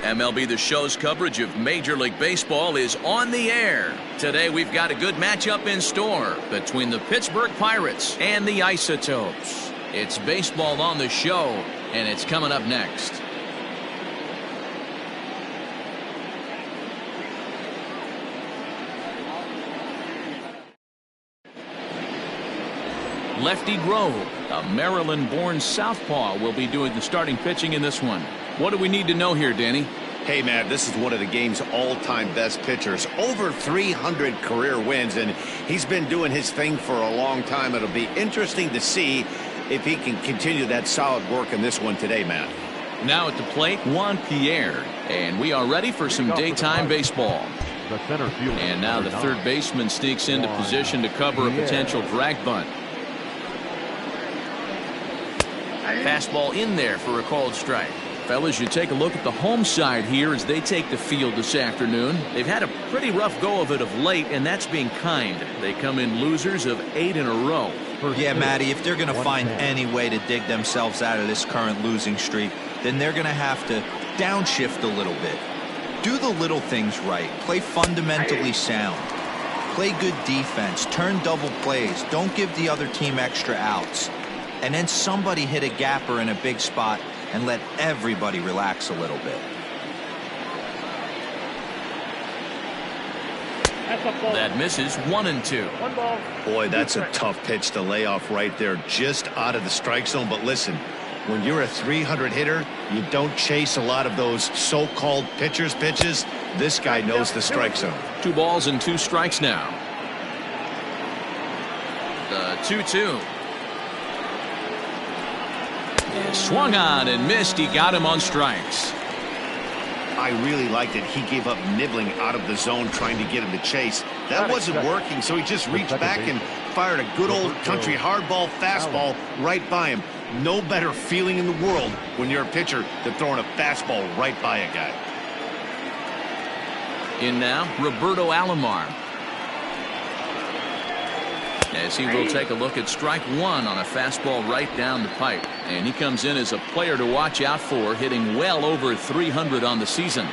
MLB the Show's coverage of Major League Baseball is on the air. Today we've got a good matchup in store between the Pittsburgh Pirates and the Isotopes. It's baseball on the show, and it's coming up next. Lefty Grove, a Maryland-born southpaw, will be doing the starting pitching in this one. What do we need to know here, Danny? Hey, man, this is one of the game's all-time best pitchers. Over 300 career wins, and he's been doing his thing for a long time. It'll be interesting to see if he can continue that solid work in this one today, man. Now at the plate, Juan Pierre, and we are ready for some daytime baseball. And now the third baseman sneaks into position to cover a potential drag bunt. Fastball in there for a called strike. Fellas, you take a look at the home side here as they take the field this afternoon. They've had a pretty rough go of it of late, and that's being kind. They come in losers of 8 in a row. Yeah, Matty, if they're going to find any way to dig themselves out of this current losing streak, then they're going to have to downshift a little bit. Do the little things right. Play fundamentally sound. Play good defense. Turn double plays. Don't give the other team extra outs. And then somebody hit a gapper in a big spot and let everybody relax a little bit. That misses 1-2. Boy, that's a tough pitch to lay off right there, just out of the strike zone. But listen, when you're a 300 hitter, you don't chase a lot of those so-called pitchers' pitches. This guy knows the strike zone. 2 balls and 2 strikes now. The 2-2. Swung on and missed. He got him on strikes. I really liked it. He gave up nibbling out of the zone trying to get him to chase. That wasn't working, so he just reached back and fired a good old country hardball fastball right by him. No better feeling in the world when you're a pitcher than throwing a fastball right by a guy. In now, Roberto Alomar. As he will take a look at strike 1 on a fastball right down the pipe. And he comes in as a player to watch out for, hitting well over 300 on the season.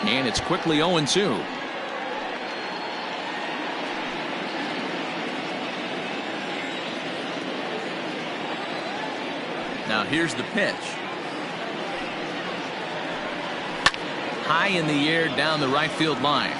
And it's quickly 0-2. Now here's the pitch. High in the air down the right field line.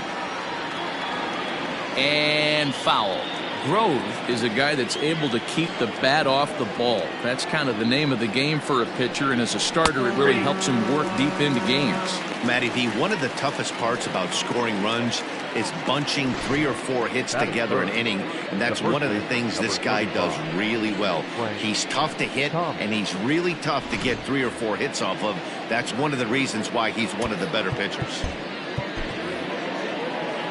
And foul. Grove is a guy that's able to keep the bat off the ball. That's kind of the name of the game for a pitcher, and as a starter it really helps him work deep into games. Matty V, one of the toughest parts about scoring runs is bunching 3 or 4 hits together an inning, and that's one of the things this guy does really well. He's tough to hit, and he's really tough to get 3 or 4 hits off of. That's one of the reasons why he's one of the better pitchers.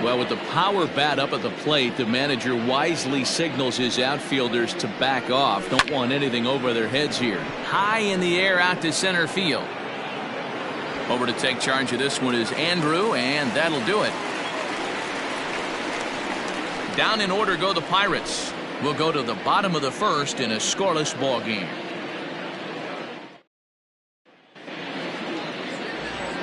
Well, with the power bat up at the plate, the manager wisely signals his outfielders to back off. Don't want anything over their heads here. High in the air out to center field. Over to take charge of this one is Andrew, and that'll do it. Down in order go the Pirates. We'll go to the bottom of the first in a scoreless ball game.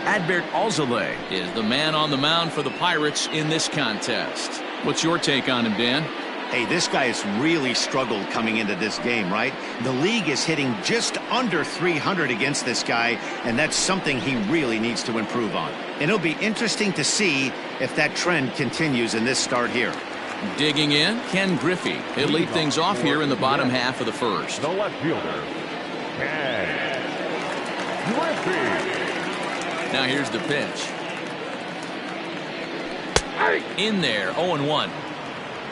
Adbert Alzolay is the man on the mound for the Pirates in this contest. What's your take on him, Dan? Hey, this guy has really struggled coming into this game, right? The league is hitting just under 300 against this guy, and that's something he really needs to improve on. And it'll be interesting to see if that trend continues in this start here. Digging in, Ken Griffey. He'll lead things off here in the bottom half of the first. The left fielder, Ken Griffey. Now here's the pitch. In there, 0-1.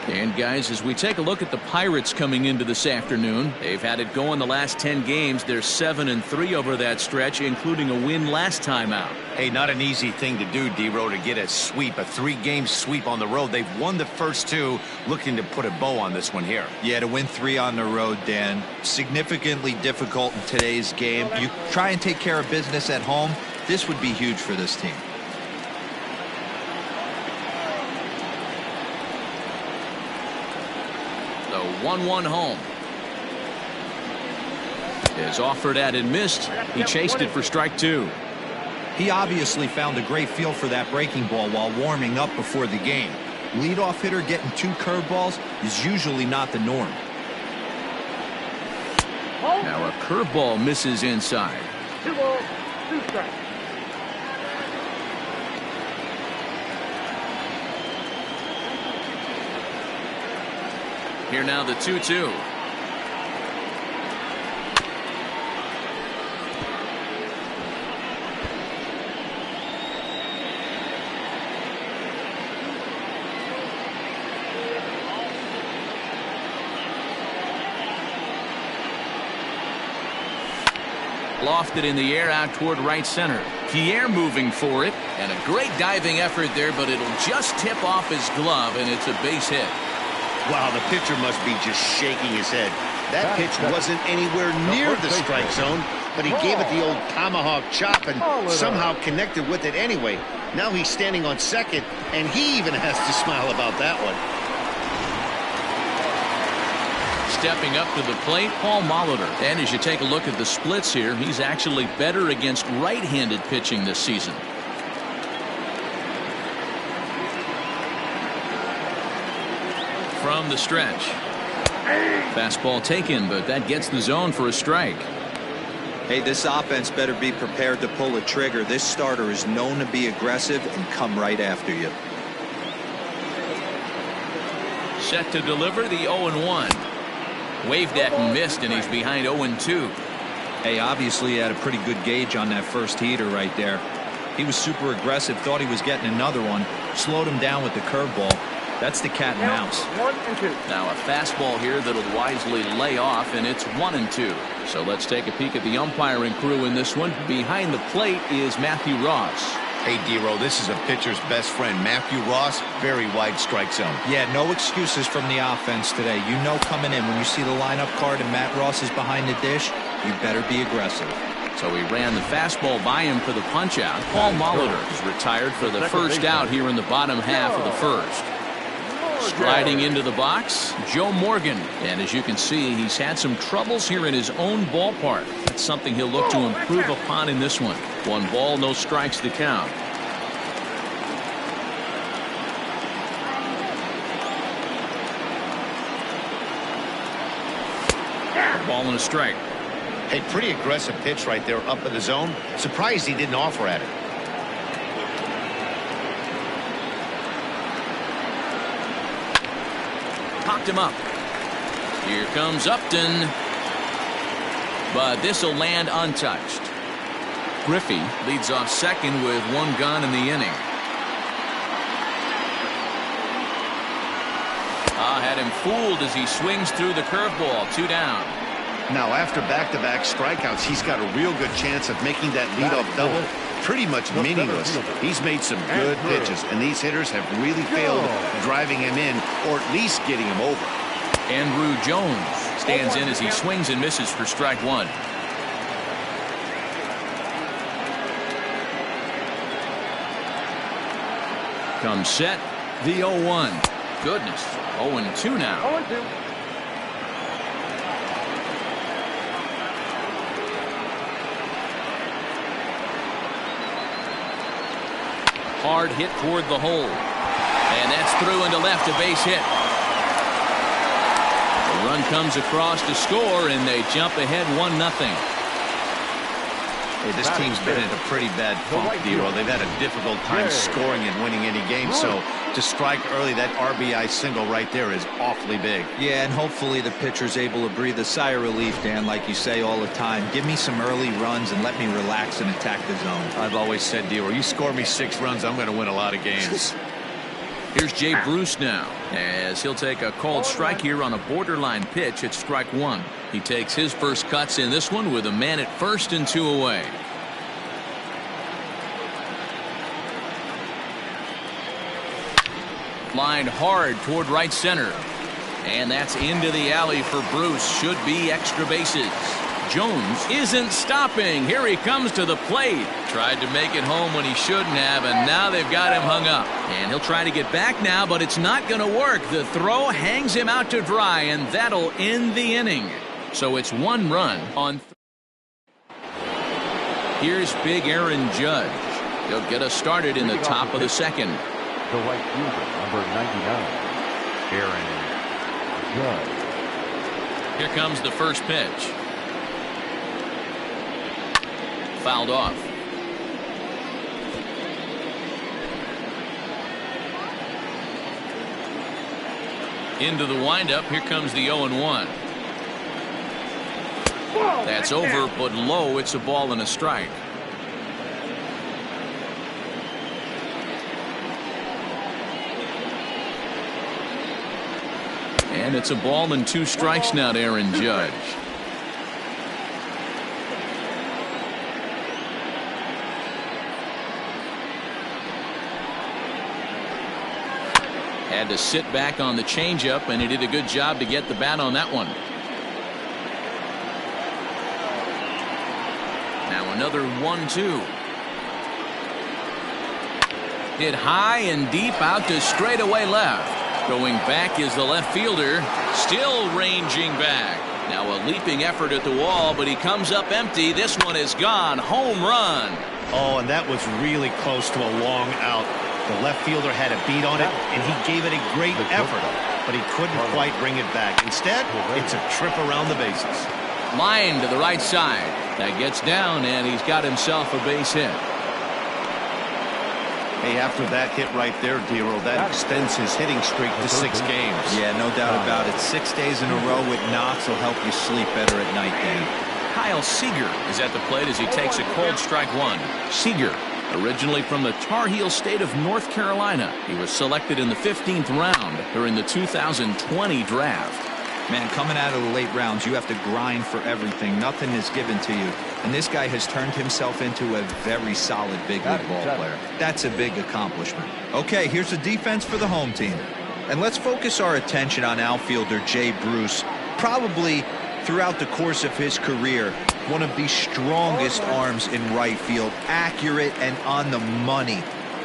And guys, as we take a look at the Pirates coming into this afternoon, they've had it going the last 10 games. They're 7-3 over that stretch, including a win last time out. Hey, not an easy thing to do, D-Row, to get a sweep, a 3-game sweep on the road. They've won the first 2, looking to put a bow on this one here. Yeah, to win 3 on the road, Dan, significantly difficult in today's game. You try and take care of business at home. This would be huge for this team. The 1-1 home. Is offered at and missed. He chased it for strike 2. He obviously found a great feel for that breaking ball while warming up before the game. Leadoff hitter getting 2 curveballs is usually not the norm. Now a curveball misses inside. 2 balls, 2 strikes. Here now the 2-2. Lofted in the air out toward right center. Pierre moving for it, and a great diving effort there, but it'll just tip off his glove, and it's a base hit. Wow, the pitcher must be just shaking his head. That pitch wasn't anywhere near the strike zone, but he gave it the old tomahawk chop and somehow connected with it anyway. Now he's standing on second, and he even has to smile about that one. Stepping up to the plate, Paul Molitor. And as you take a look at the splits here, he's actually better against right-handed pitching this season. From the stretch. Fastball taken, but that gets the zone for a strike. Hey, this offense better be prepared to pull a trigger. This starter is known to be aggressive and come right after you. Set to deliver the 0-1. Waved at and missed, and he's behind 0-2. Hey, obviously he had a pretty good gauge on that first heater right there. He was super aggressive, thought he was getting another one, slowed him down with the curveball. That's the cat and mouse. 1 and 2. Now a fastball here that'll wisely lay off, and it's 1-2. So let's take a peek at the umpiring crew in this one. Behind the plate is Matthew Ross. Hey, D-Row, this is a pitcher's best friend, Matthew Ross. Very wide strike zone. Yeah, no excuses from the offense today. You know coming in when you see the lineup card and Matt Ross is behind the dish, you better be aggressive. So he ran the fastball by him for the punch-out. Paul Molitor is retired for the first out here in the bottom half of the first. Striding into the box, Joe Morgan. And as you can see, he's had some troubles here in his own ballpark. That's something he'll look to improve upon in this one. 1 ball, no strikes to count. Ball and a strike. Hey, pretty aggressive pitch right there up in the zone. Surprised he didn't offer at it. Popped him up. Here comes Upton. But this will land untouched. Griffey leads off second with 1 gone in the inning. Had him fooled as he swings through the curveball. 2 down. Now, after back-to-back strikeouts, he's got a real good chance of making that leadoff double pretty much meaningless. He's made some good pitches, and these hitters have really failed driving him in or at least getting him over. Andrew Jones stands in as he swings and misses for strike 1. Comes set, the 0-1. Goodness, 0-2 now. 0-2. Hard hit toward the hole. And that's through into left, a base hit. The run comes across to score, and they jump ahead 1-0. Hey, this team's been in a pretty bad funk, D-Row. They've had a difficult time scoring and winning any game, so to strike early, that RBI single right there is awfully big. Yeah, and hopefully the pitcher's able to breathe a sigh of relief, Dan, like you say all the time. Give me some early runs and let me relax and attack the zone. I've always said, D-Row, you score me 6 runs, I'm going to win a lot of games. Here's Jay Bruce now, as he'll take a called strike here on a borderline pitch at strike 1. He takes his first cuts in this one with a man at first and 2 away. Lined hard toward right center. And that's into the alley for Bruce. Should be extra bases. Jones isn't stopping. Here he comes to the plate. Tried to make it home when he shouldn't have, and now they've got him hung up. And he'll try to get back now, but it's not going to work. The throw hangs him out to dry, and that'll end the inning. So it's 1 run on Here's big Aaron Judge. He'll get us started in the top of the second. The right fielder, number 99, Aaron Judge. Here comes the first pitch. Fouled off. Into the windup. Here comes the 0-1. That's over, but low. It's a ball and a strike. And it's a ball and 2 strikes now to Aaron Judge. Had to sit back on the changeup, and he did a good job to get the bat on that one. Now another 1-2. Hit high and deep out to straightaway left. Going back is the left fielder, still ranging back. Now a leaping effort at the wall, but he comes up empty. This one is gone. Home run. Oh, and that was really close to a long out. The left fielder had a beat on it, and he gave it a great effort, but he couldn't quite bring it back. Instead, it's a trip around the bases. Line to the right side. That gets down, and he's got himself a base hit. Hey, after that hit right there, Dero, that extends his hitting streak to 6 games. Yeah, no doubt about it. 6 days in a row with knocks will help you sleep better at night, Dan. Kyle Seager is at the plate as he takes a cold strike one. Seager, originally from the Tar Heel state of North Carolina. He was selected in the 15th round during the 2020 draft. Man, coming out of the late rounds, you have to grind for everything. Nothing is given to you. And this guy has turned himself into a very solid big league ball player. That's a big accomplishment. Okay, here's the defense for the home team. And let's focus our attention on outfielder Jay Bruce. Probably throughout the course of his career, one of the strongest arms in right field. Accurate and on the money.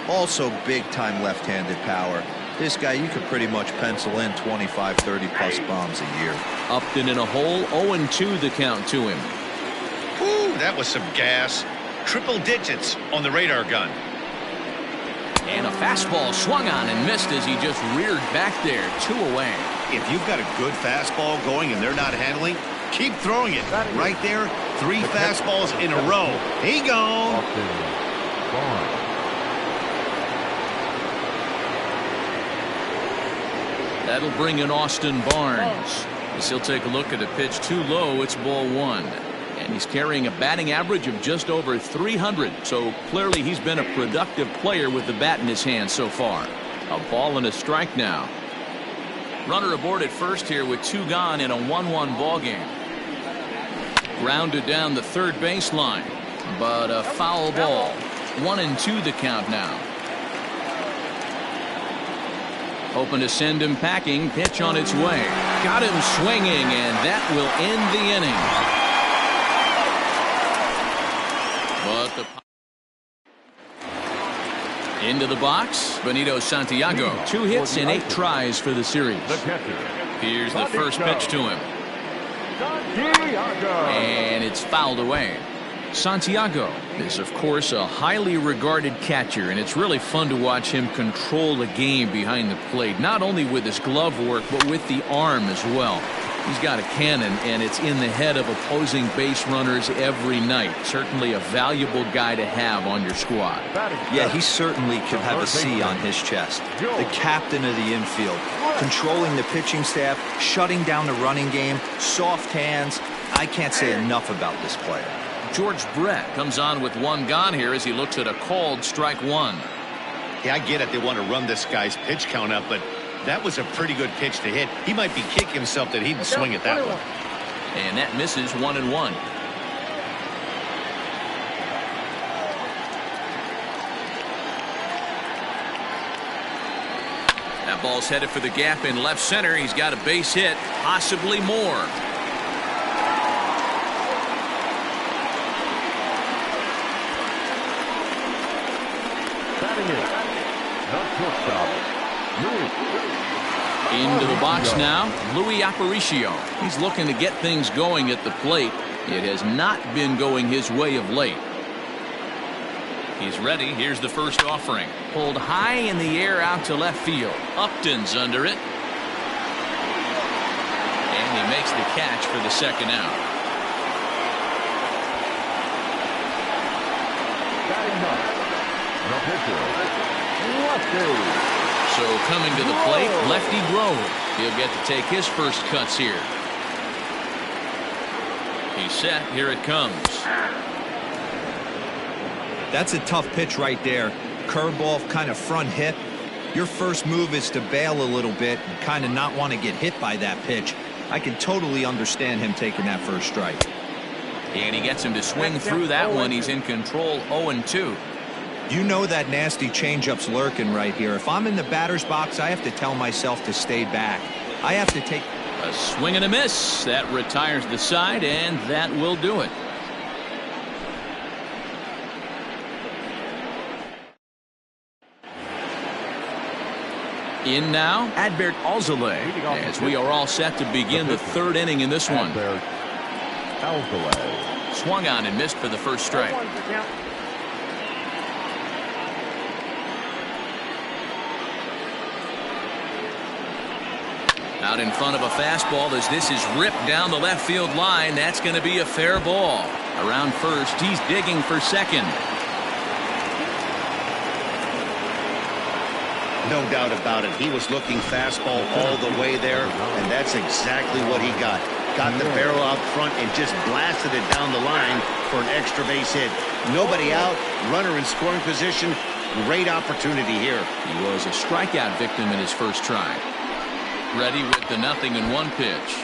Also big-time left-handed power. This guy, you could pretty much pencil in 25, 30-plus bombs a year. Upton in a hole, 0-2 the count to him. Whew, that was some gas. Triple digits on the radar gun. And a fastball swung on and missed as he just reared back there, 2 away. If you've got a good fastball going and they're not handling, keep throwing it. Right there, 3 fastballs in a row. He gone. That'll bring in Austin Barnes. As he'll take a look at a pitch too low, it's ball 1. And he's carrying a batting average of just over 300. So clearly he's been a productive player with the bat in his hand so far. A ball and a strike now. Runner aboard at first here with 2 gone in a 1-1 ball game. Grounded down the third baseline, but a foul ball. 1-2 the count now. Hoping to send him packing. Pitch on its way. Got him swinging, and that will end the inning. But into the box, Benito Santiago. 2 hits in 8 tries for the series. Here's the first pitch to him. And it's fouled away. Santiago is, of course, a highly regarded catcher, and it's really fun to watch him control the game behind the plate, not only with his glove work, but with the arm as well. He's got a cannon, and it's in the head of opposing base runners every night. Certainly a valuable guy to have on your squad. Yeah, he certainly could have a C on his chest. The captain of the infield, controlling the pitching staff, shutting down the running game, soft hands. I can't say enough about this player. George Brett comes on with 1 gone here as he looks at a called strike 1. Yeah, I get it. They want to run this guy's pitch count up, but that was a pretty good pitch to hit. He might be kicking himself that he didn't swing at that one. And that misses 1-1. That ball's headed for the gap in left center. He's got a base hit, possibly more. Into the box now, Louis Aparicio. He's looking to get things going at the plate. It has not been going his way of late. He's ready. Here's the first offering. Pulled high in the air out to left field. Upton's under it. And he makes the catch for the second out. The pitcher, Lefty. So coming to the plate, Lefty Grove. He'll get to take his first cuts here. He's set. Here it comes. That's a tough pitch right there. Curveball, kind of front hip. Your first move is to bail a little bit and kind of not want to get hit by that pitch. I can totally understand him taking that first strike. And he gets him to swing through that one. He's in control, 0-2. You know that nasty changeup's lurking right here. If I'm in the batter's box, I have to tell myself to stay back. I have to take a swing and a miss. That retires the side, and that will do it. In now, Adbert Alzolay, as we are all set to begin the third inning in this one. Alzolay. Swung on and missed for the first strike. Out in front of a fastball as this is ripped down the left field line. That's going to be a fair ball. Around first, he's digging for second. No doubt about it. He was looking fastball all the way there, and that's exactly what he got. Got the barrel out front and just blasted it down the line for an extra base hit. Nobody out, runner in scoring position. Great opportunity here. He was a strikeout victim in his first try. Ready with the 0-1 pitch.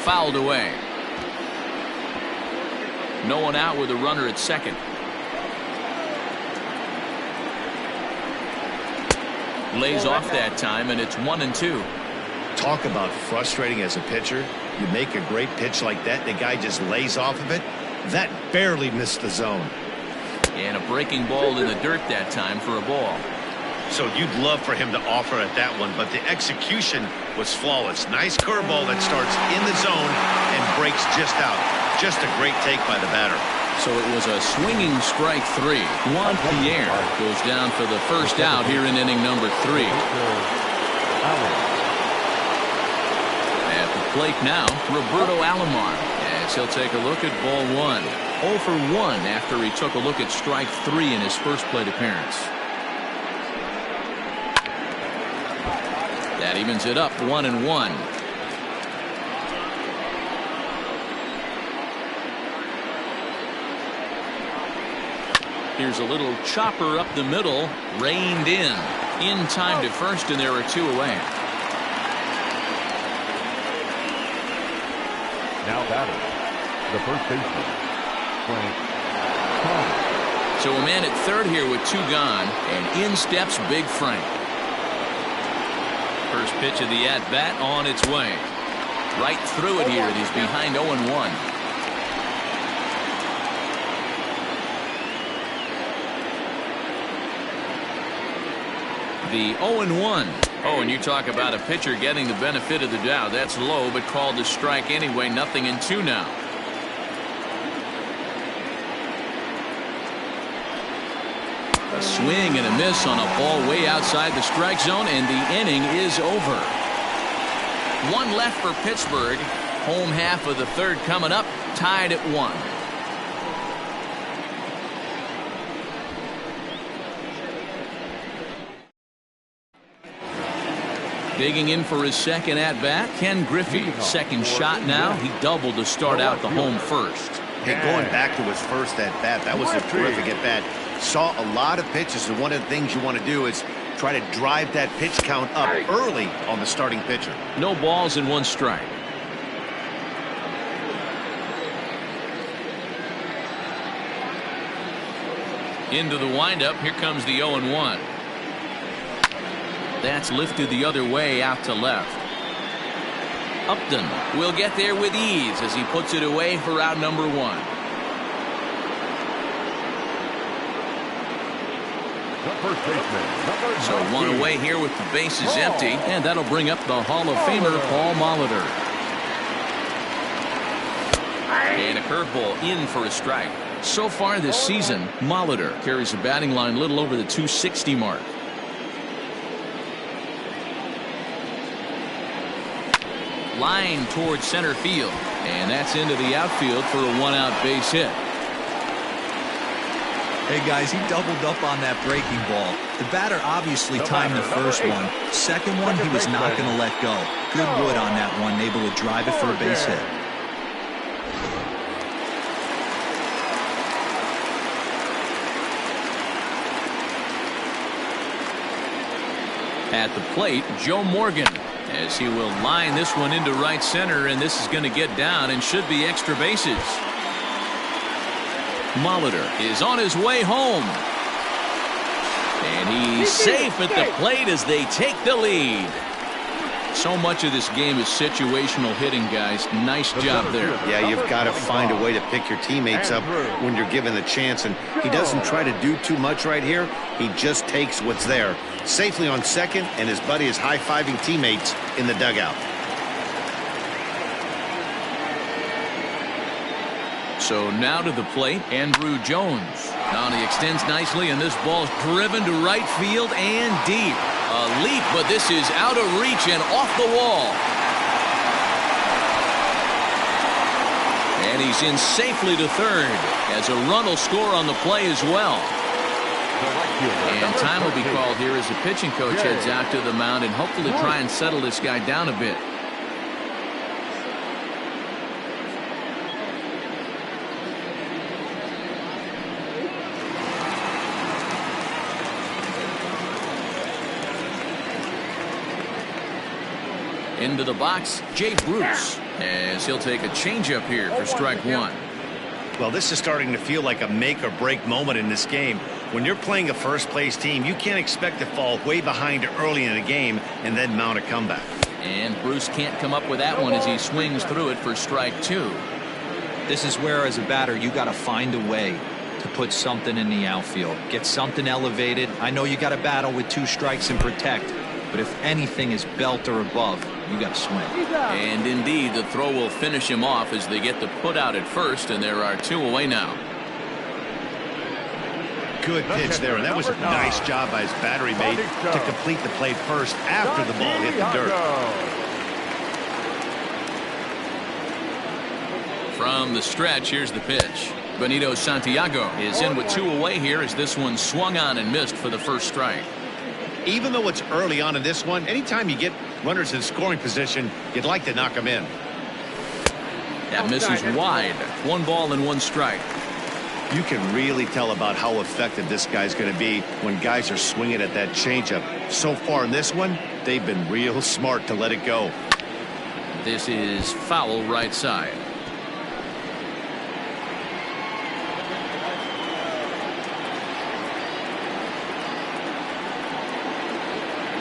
Fouled away. No one out with a runner at second. Lays off that time, and it's 1-2. Talk about frustrating as a pitcher. You make a great pitch like that, the guy just lays off of it. That barely missed the zone. And a breaking ball in the dirt that time for a ball. So you'd love for him to offer at that one, but the execution was flawless. Nice curveball that starts in the zone and breaks just out. Just a great take by the batter. So it was a swinging strike 3. Juan Pierre goes down for the first out here in inning number 3. At the plate now, Roberto Alomar, as he'll take a look at ball 1. 0 for 1 after he took a look at strike 3 in his first plate appearance. That evens it up, 1-1. Here's a little chopper up the middle, reined in time to first, and there are 2 away. Now batting, the first baseman, Frank Thomas. So a man at third here with 2 gone, and in steps Big Frank. First pitch of the at-bat on its way. Right through it here. He's behind 0-1. The 0-1. Oh, and you talk about a pitcher getting the benefit of the doubt. That's low, but called a strike anyway. 0-2 now. A swing and a miss on a ball way outside the strike zone, and the inning is over. 1 left for Pittsburgh. Home half of the third coming up, tied at 1. Digging in for his second at-bat, Ken Griffey. Second shot now. He doubled to start out the home first. Hey, going back to his first at-bat, that was a terrific at-bat. Saw a lot of pitches, and one of the things you want to do is try to drive that pitch count up early on the starting pitcher. No balls and 1 strike. Into the windup. Here comes the 0-1. That's lifted the other way out to left. Upton will get there with ease as he puts it away for out number 1. the first baseman, number So 19. one away here with the bases empty, and that'll bring up the Hall of Famer Paul Molitor. And a curveball in for a strike. So far this season, Molitor carries a batting line a little over the 260 mark. Line towards center field, and that's into the outfield for a one-out base hit. Hey guys, he doubled up on that breaking ball. The batter obviously timed the first one. Second one, he was not going to let go. Good wood on that one, able to drive it for a base hit. At the plate, Joe Morgan, as he will line this one into right center, and this is going to get down and should be extra bases. Molitor is on his way home. And he's safe at the plate as they take the lead. So much of this game is situational hitting, guys. Nice job there. Yeah, you've got to find a way to pick your teammates up when you're given the chance. And he doesn't try to do too much right here. He just takes what's there. Safely on second, and his buddy is high-fiving teammates in the dugout. So now to the plate, Andrew Jones. Now he extends nicely, and this ball's driven to right field and deep. A leap, but this is out of reach and off the wall. And he's in safely to third, as a run will score on the play as well. And time will be called here as the pitching coach heads out to the mound and hopefully try and settle this guy down a bit. Into the box, Jay Bruce, as he'll take a changeup here for strike one. Well, this is starting to feel like a make or break moment in this game. When you're playing a first place team, you can't expect to fall way behind early in a game and then mount a comeback. And Bruce can't come up with that one as he swings through it for strike two. This is where, as a batter, you got to find a way to put something in the outfield. Get something elevated. I know you got to battle with two strikes and protect, but if anything is belt or above, you got to swing. And indeed, the throw will finish him off as they get the put out at first, and there are two away now. Good pitch there, and that was a nice job by his battery mate to complete the play first after the ball hit the dirt. From the stretch, here's the pitch. Benito Santiago is in with two away here as this one swung on and missed for the first strike. Even though it's early on in this one, anytime you get runners in scoring position, you'd like to knock them in. That misses wide. One ball and one strike. You can really tell about how effective this guy's going to be when guys are swinging at that changeup. So far in this one, they've been real smart to let it go. This is foul right side.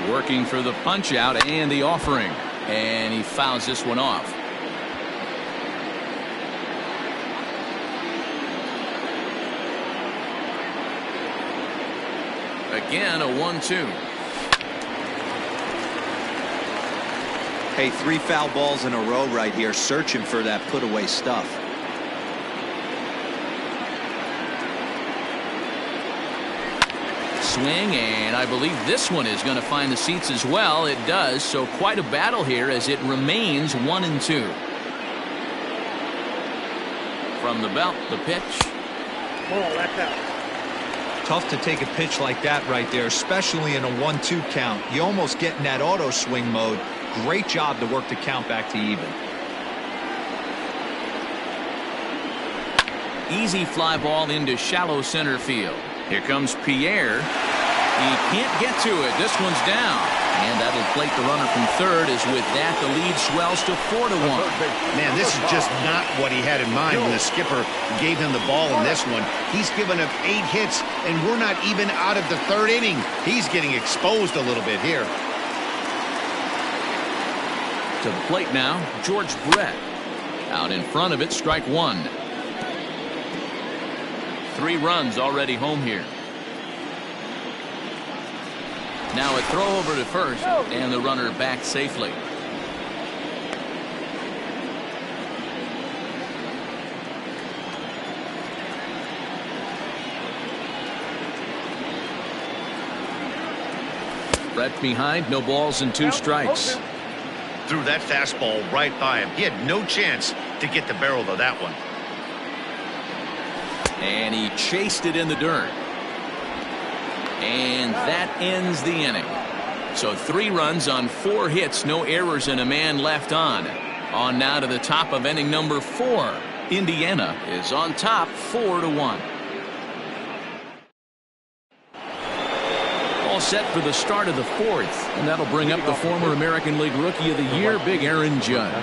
Working for the punch out and the offering, and he fouls this one off. Again, a 1-2. Hey, 3 foul balls in a row right here, searching for that put away stuff. Swing, and I believe this one is going to find the seats as well. It does, so quite a battle here as it remains 1-2. From the belt, the pitch. Ball, that's out. Tough to take a pitch like that right there, especially in a 1-2 count. You almost get in that auto swing mode. Great job to work the count back to even. Easy fly ball into shallow center field. Here comes Pierre. He can't get to it. This one's down. And that'll plate the runner from third, as with that the lead swells to 4-1. Man, this is just not what he had in mind when the skipper gave him the ball in this one. He's given up 8 hits, and we're not even out of the 3rd inning. He's getting exposed a little bit here. To the plate now, George Brett. Out in front of it, strike one. 3 runs already home here. Now a throw over to first, and the runner back safely. Brett behind, no balls and 2 strikes. Threw that fastball right by him. He had no chance to get the barrel of that one. And he chased it in the dirt. And that ends the inning. So 3 runs on 4 hits, no errors, and a man left on. On now to the top of inning number 4. Indiana is on top 4-1. All set for the start of the 4th, and that'll bring up the former American League Rookie of the Year, Big Aaron Judge.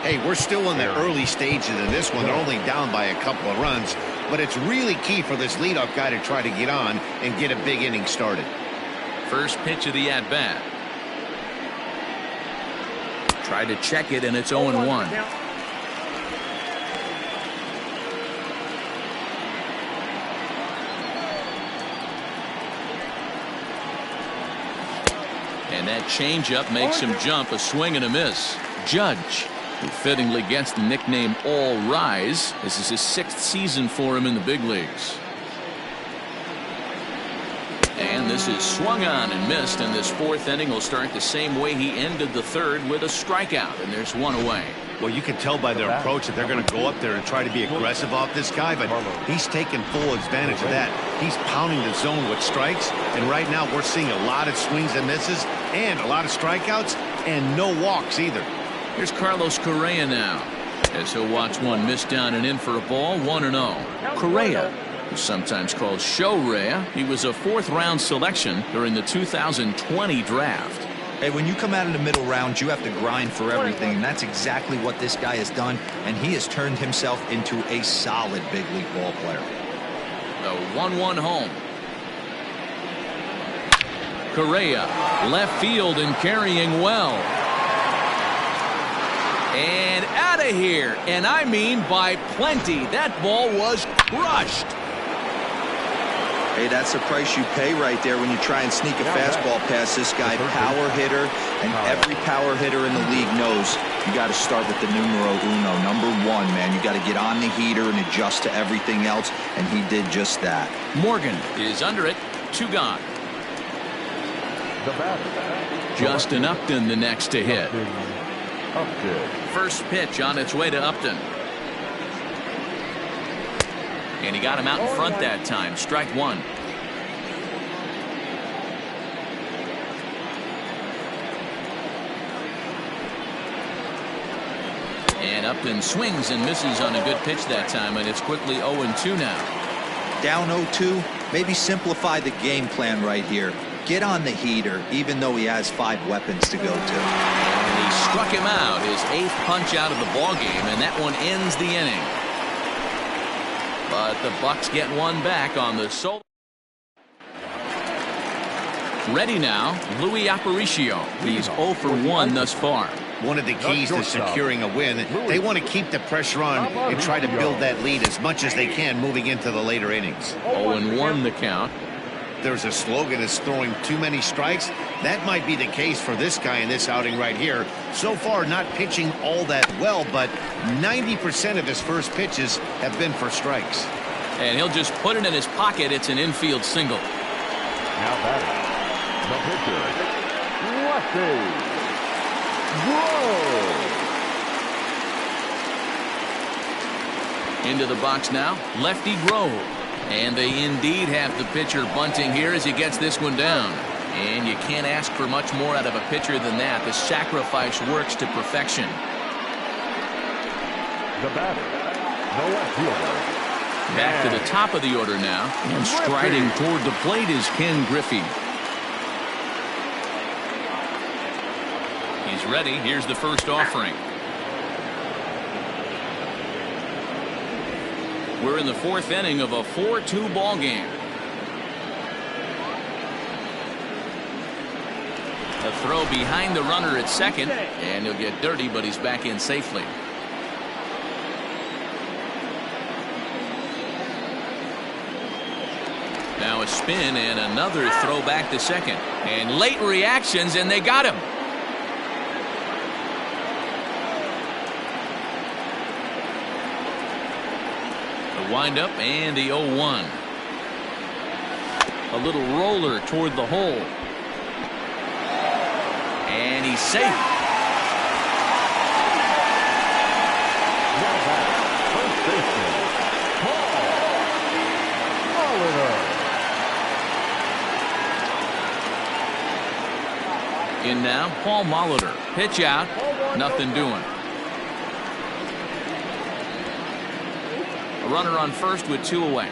Hey, we're still in the early stages of this one. They're only down by a couple of runs, but it's really key for this leadoff guy to try to get on and get a big inning started. First pitch of the at-bat. Tried to check it, and it's 0-1. And that changeup makes him jump. A swing and a miss. Judge, who fittingly gets the nickname All Rise. This is his 6th season for him in the big leagues. And this is swung on and missed, and this 4th inning will start the same way he ended the 3rd, with a strikeout, and there's 1 away. Well, you can tell by their approach that they're going to go up there and try to be aggressive off this guy, but he's taking full advantage of that. He's pounding the zone with strikes, and right now we're seeing a lot of swings and misses and a lot of strikeouts and no walks either. Here's Carlos Correa now, as he'll watch one miss down and in for a ball. 1-0. Correa, who's sometimes called Show-Rea, he was a 4th-round selection during the 2020 draft. Hey, when you come out of the middle round, you have to grind for everything, and that's exactly what this guy has done, and he has turned himself into a solid big league ball player. The 1-1 home. Correa, left field and carrying well. And out of here, and I mean by plenty. That ball was crushed. Hey, that's the price you pay right there when you try and sneak a fastball past this guy. Power hitter, and every power hitter in the league knows you got to start with the numero uno, number 1, man. You got to get on the heater and adjust to everything else, and he did just that. Morgan is under it. 2 gone. Justin Upton the next to hit. First pitch on its way to Upton. And he got him out in front that time. Strike 1. And Upton swings and misses on a good pitch that time, and it's quickly 0-2 now. Down 0-2, maybe simplify the game plan right here. Get on the heater, even though he has 5 weapons to go to. And he struck him out, his 8th punch out of the ball game, and that one ends the inning. But the Bucks get one back on the solo. Ready now, Luis Aparicio. He's 0 for 1 thus far. One of the keys to securing a win, they want to keep the pressure on and try to build that lead as much as they can moving into the later innings. 0-1 the count. There's a slogan that's throwing too many strikes. That might be the case for this guy in this outing right here. So far, not pitching all that well, but 90% of his first pitches have been for strikes. And he'll just put it in his pocket. It's an infield single. Now batting, the pitcher, Lefty. Whoa! Into the box now, Lefty Grove. And they indeed have the pitcher bunting here as he gets this one down. And you can't ask for much more out of a pitcher than that. The sacrifice works to perfection. The batter, the left fielder. Back to the top of the order now. And striding toward the plate is Ken Griffey. He's ready. Here's the first offering. We're in the 4th inning of a 4-2 ball game. A throw behind the runner at second, and he'll get dirty, but he's back in safely. Now a a spin and another throw back to second. And late reactions, and they got him. The windup and the 0-1. A little roller toward the hole. And he's safe. First baseman, Paul Molitor. In now, Paul Molitor. Pitch out. Nothing doing. A runner on first with 2 away.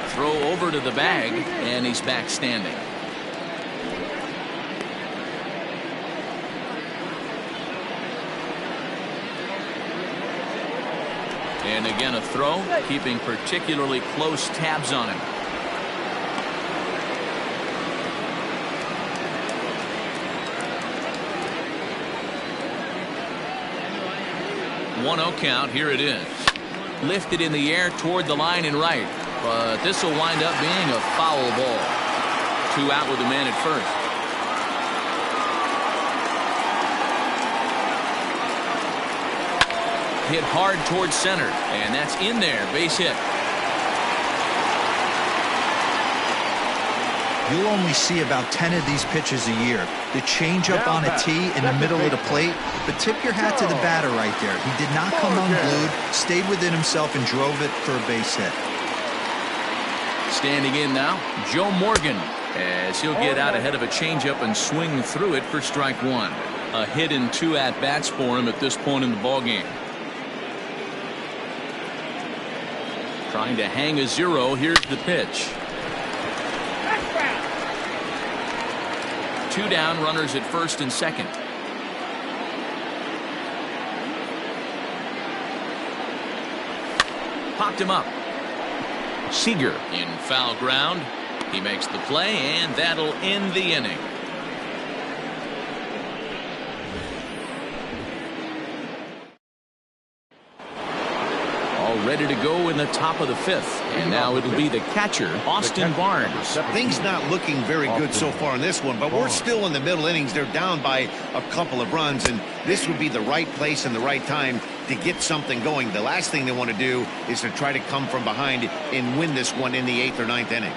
Throw over to the bag, and he's back standing. And again a throw, keeping particularly close tabs on him. One-0 count. Here it is. Lifted in the air toward the line and right. But this will wind up being a foul ball. 2 out with the man at first. Hit hard towards center, and that's in there. Base hit. You'll only see about 10 of these pitches a year. The changeup on a tee in the middle of the plate. But tip your hat to the batter right there. He did not come unglued, stayed within himself, and drove it for a base hit. Standing in now, Joe Morgan, as he'll get out ahead of a changeup and swing through it for strike 1. A hit and 2 at-bats for him at this point in the ballgame. Trying to hang a 0. Here's the pitch. 2 down, runners at first and second. Popped him up. Seager in foul ground. He makes the play, and that'll end the inning. All ready to go in the top of the 5th. And now it'll be the catcher, Austin Barnes. Things not looking very good so far in this one, but we're still in the middle innings. They're down by a couple of runs, and this would be the right place and the right time to get something going. The last thing they want to do is to try to come from behind and win this one in the 8th or 9th inning.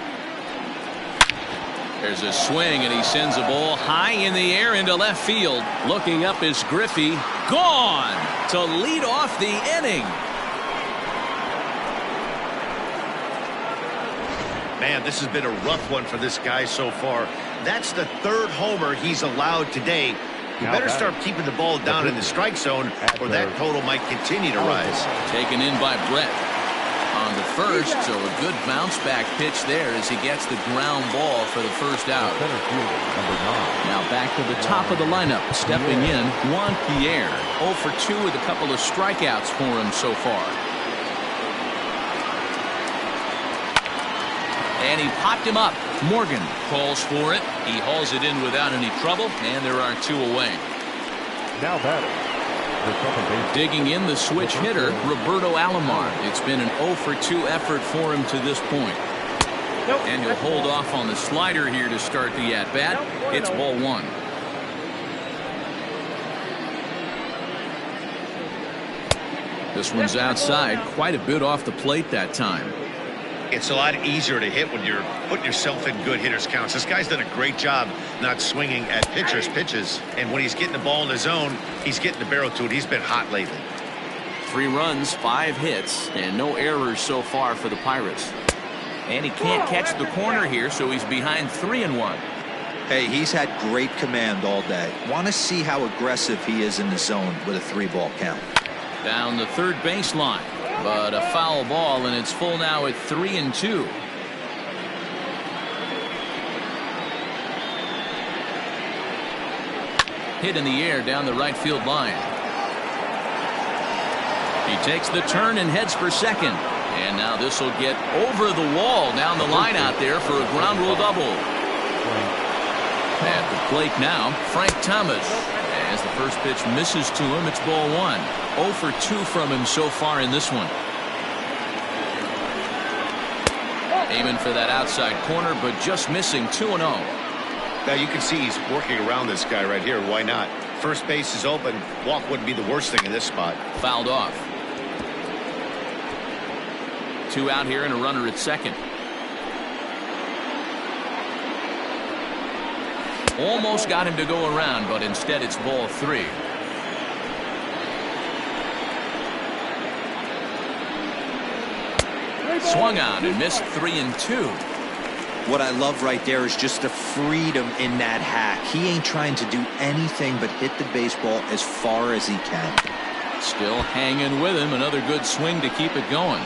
There's a swing, and he sends a ball high in the air into left field. Looking up is Griffey. Gone to lead off the inning. Man, this has been a rough one for this guy so far. That's the 3rd homer he's allowed today. You better start keeping the ball down in the strike zone, or that total might continue to rise. Taken in by Brett on the first, so a good bounce back pitch there as he gets the ground ball for the first out. Now back to the top of the lineup, stepping in, Juan Pierre. 0 for 2 with a couple of strikeouts for him so far. And he popped him up. Morgan calls for it. He hauls it in without any trouble, and there are 2 away. Now batting, the second base. Digging in the switch hitter, Roberto Alomar. It's been an 0 for 2 effort for him to this point. And he'll hold off on the slider here to start the at-bat. It's ball 1. This one's outside, quite a bit off the plate that time. It's a lot easier to hit when you're putting yourself in good hitters counts. This guy's done a great job not swinging at pitchers' pitches. And when he's getting the ball in the zone, he's getting the barrel to it. He's been hot lately. 3 runs, 5 hits, and no errors so far for the Pirates. And he can't catch the corner here, so he's behind 3-1. Hey, he's had great command all day. Want to see how aggressive he is in the zone with a 3-ball count. Down the third baseline. But a foul ball, and it's full now at 3-2. Hit in the air down the right field line. He takes the turn and heads for second. And now this will get over the wall down the line out there for a ground rule double. At the plate now, Frank Thomas. As the first pitch misses to him, it's ball one. 0 for 2 from him so far in this one. Aiming for that outside corner, but just missing. 2-0. Now you can see he's working around this guy right here. Why not? First base is open. Walk wouldn't be the worst thing in this spot. Fouled off. 2 out here and a runner at second. Almost got him to go around, but instead it's ball 3. Swung on and missed. 3-2. What I love right there is just the freedom in that hack. He ain't trying to do anything but hit the baseball as far as he can. Still hanging with him. Another good swing to keep it going.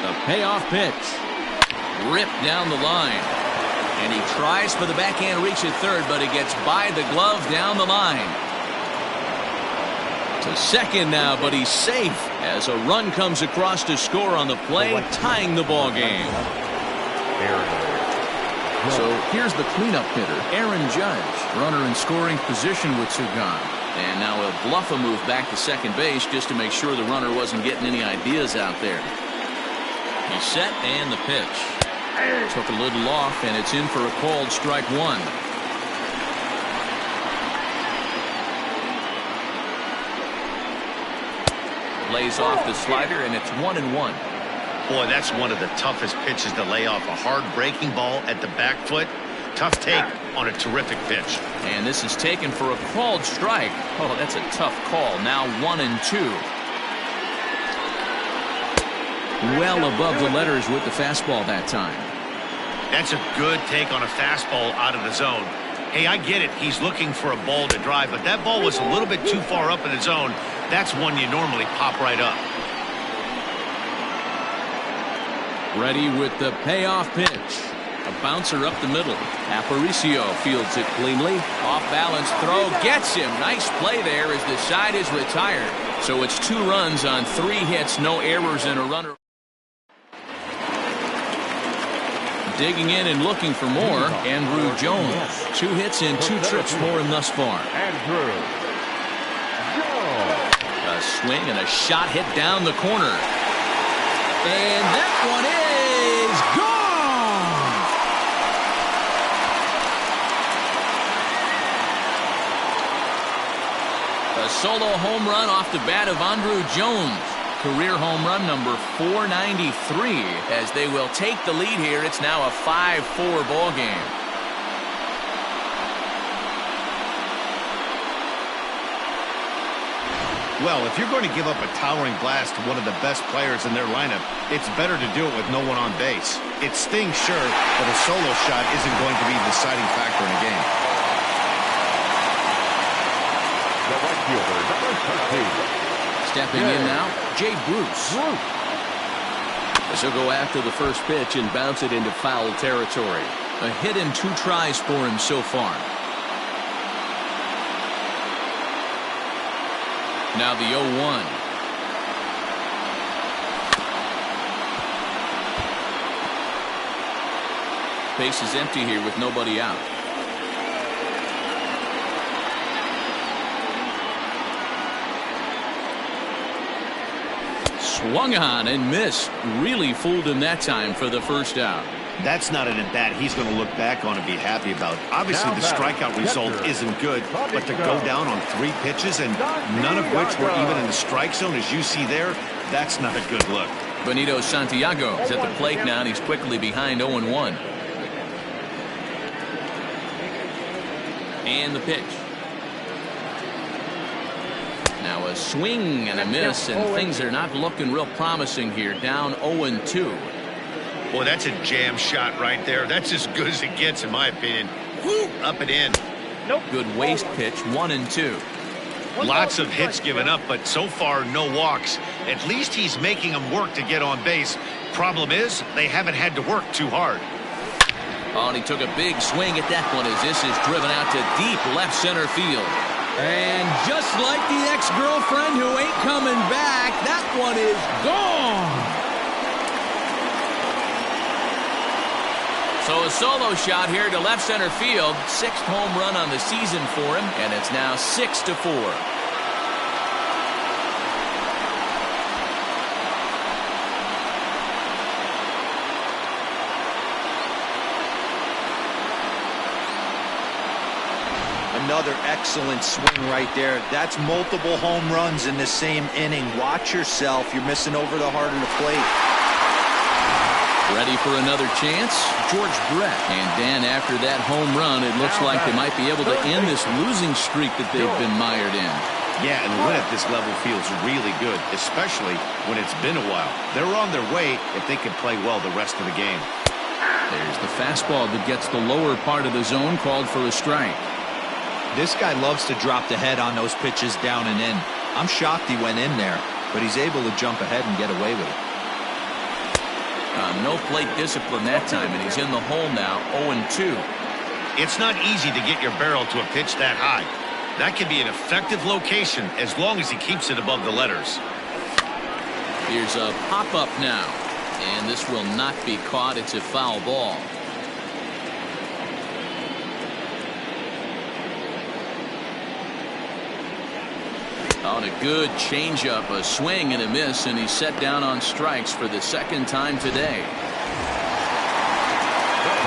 The payoff pitch. Ripped down the line. And he tries for the backhand reach at third, but it gets by the glove down the line. To second now, but he's safe as a run comes across to score on the play, tying the ball game. So here's the cleanup hitter, Aaron Judge. Runner in scoring position with 2 gone. And now he'll bluff a move back to second base just to make sure the runner wasn't getting any ideas out there. He's set, and the pitch. Took a little off, and it's in for a called strike 1. Lays off the slider, and it's 1-1. Boy, that's one of the toughest pitches to lay off. A hard breaking ball at the back foot. Tough take on a terrific pitch. And this is taken for a called strike. Oh, that's a tough call. Now 1-2. Well above the letters with the fastball that time. That's a good take on a fastball out of the zone. Hey, I get it. He's looking for a ball to drive, but that ball was a little bit too far up in the zone. That's one you normally pop right up. Ready with the payoff pitch. A bouncer up the middle. Aparicio fields it cleanly. Off balance throw gets him. Nice play there as the side is retired. So it's 2 runs on 3 hits, no errors, and a runner. Digging in and looking for more, Andrew Jones. 2 hits and 2 trips for him thus far. Andrew Jones. A swing and a shot hit down the corner. And that one is gone! A solo home run off the bat of Andrew Jones. Career home run number 493. As they will take the lead here, it's now a 5-4 ball game. Well, if you're going to give up a towering blast to one of the best players in their lineup, it's better to do it with no one on base. It stings, sure, but a solo shot isn't going to be the deciding factor in a game. The right fielder, number 13. Stepping in now, Jay Bruce. As he'll go after the first pitch and bounce it into foul territory. A hit and 2 tries for him so far. Now the 0-1. Base is empty here with nobody out. Swung on and missed. Really fooled him that time for the first out. That's not an at-bat he's going to look back on and be happy about. Obviously, the strikeout result isn't good, but to go down on 3 pitches and none of which were even in the strike zone, as you see there, that's not a good look. Benito Santiago is at the plate now, and he's quickly behind 0-1. And the pitch. Now a swing and a miss, and things are not looking real promising here. Down 0-2. Boy, that's a jam shot right there. That's as good as it gets, in my opinion. Woo, up and in. Good waist pitch, 1-2. Lots of hits given up, but so far no walks. At least he's making them work to get on base. Problem is, they haven't had to work too hard. Oh, and he took a big swing at that one as this is driven out to deep left center field. And just like the ex-girlfriend who ain't coming back, that one is gone. So a solo shot here to left center field. 6th home run on the season for him, and it's now 6-4. Another excellent swing right there. That's multiple home runs in the same inning. Watch yourself. You're missing over the heart of the plate. Ready for another chance? George Brett. And Dan, after that home run, it looks like they might be able to end this losing streak that they've been mired in. Yeah, and the win at this level feels really good, especially when it's been a while. They're on their way if they can play well the rest of the game. There's the fastball that gets the lower part of the zone, called for a strike. This guy loves to drop the head on those pitches down and in. I'm shocked he went in there, but he's able to jump ahead and get away with it. No plate discipline that time, and he's in the hole now, 0-2. It's not easy to get your barrel to a pitch that high. That can be an effective location as long as he keeps it above the letters. Here's a pop-up now, and this will not be caught. It's a foul ball. On a good changeup, a swing and a miss, and he's set down on strikes for the 2nd time today.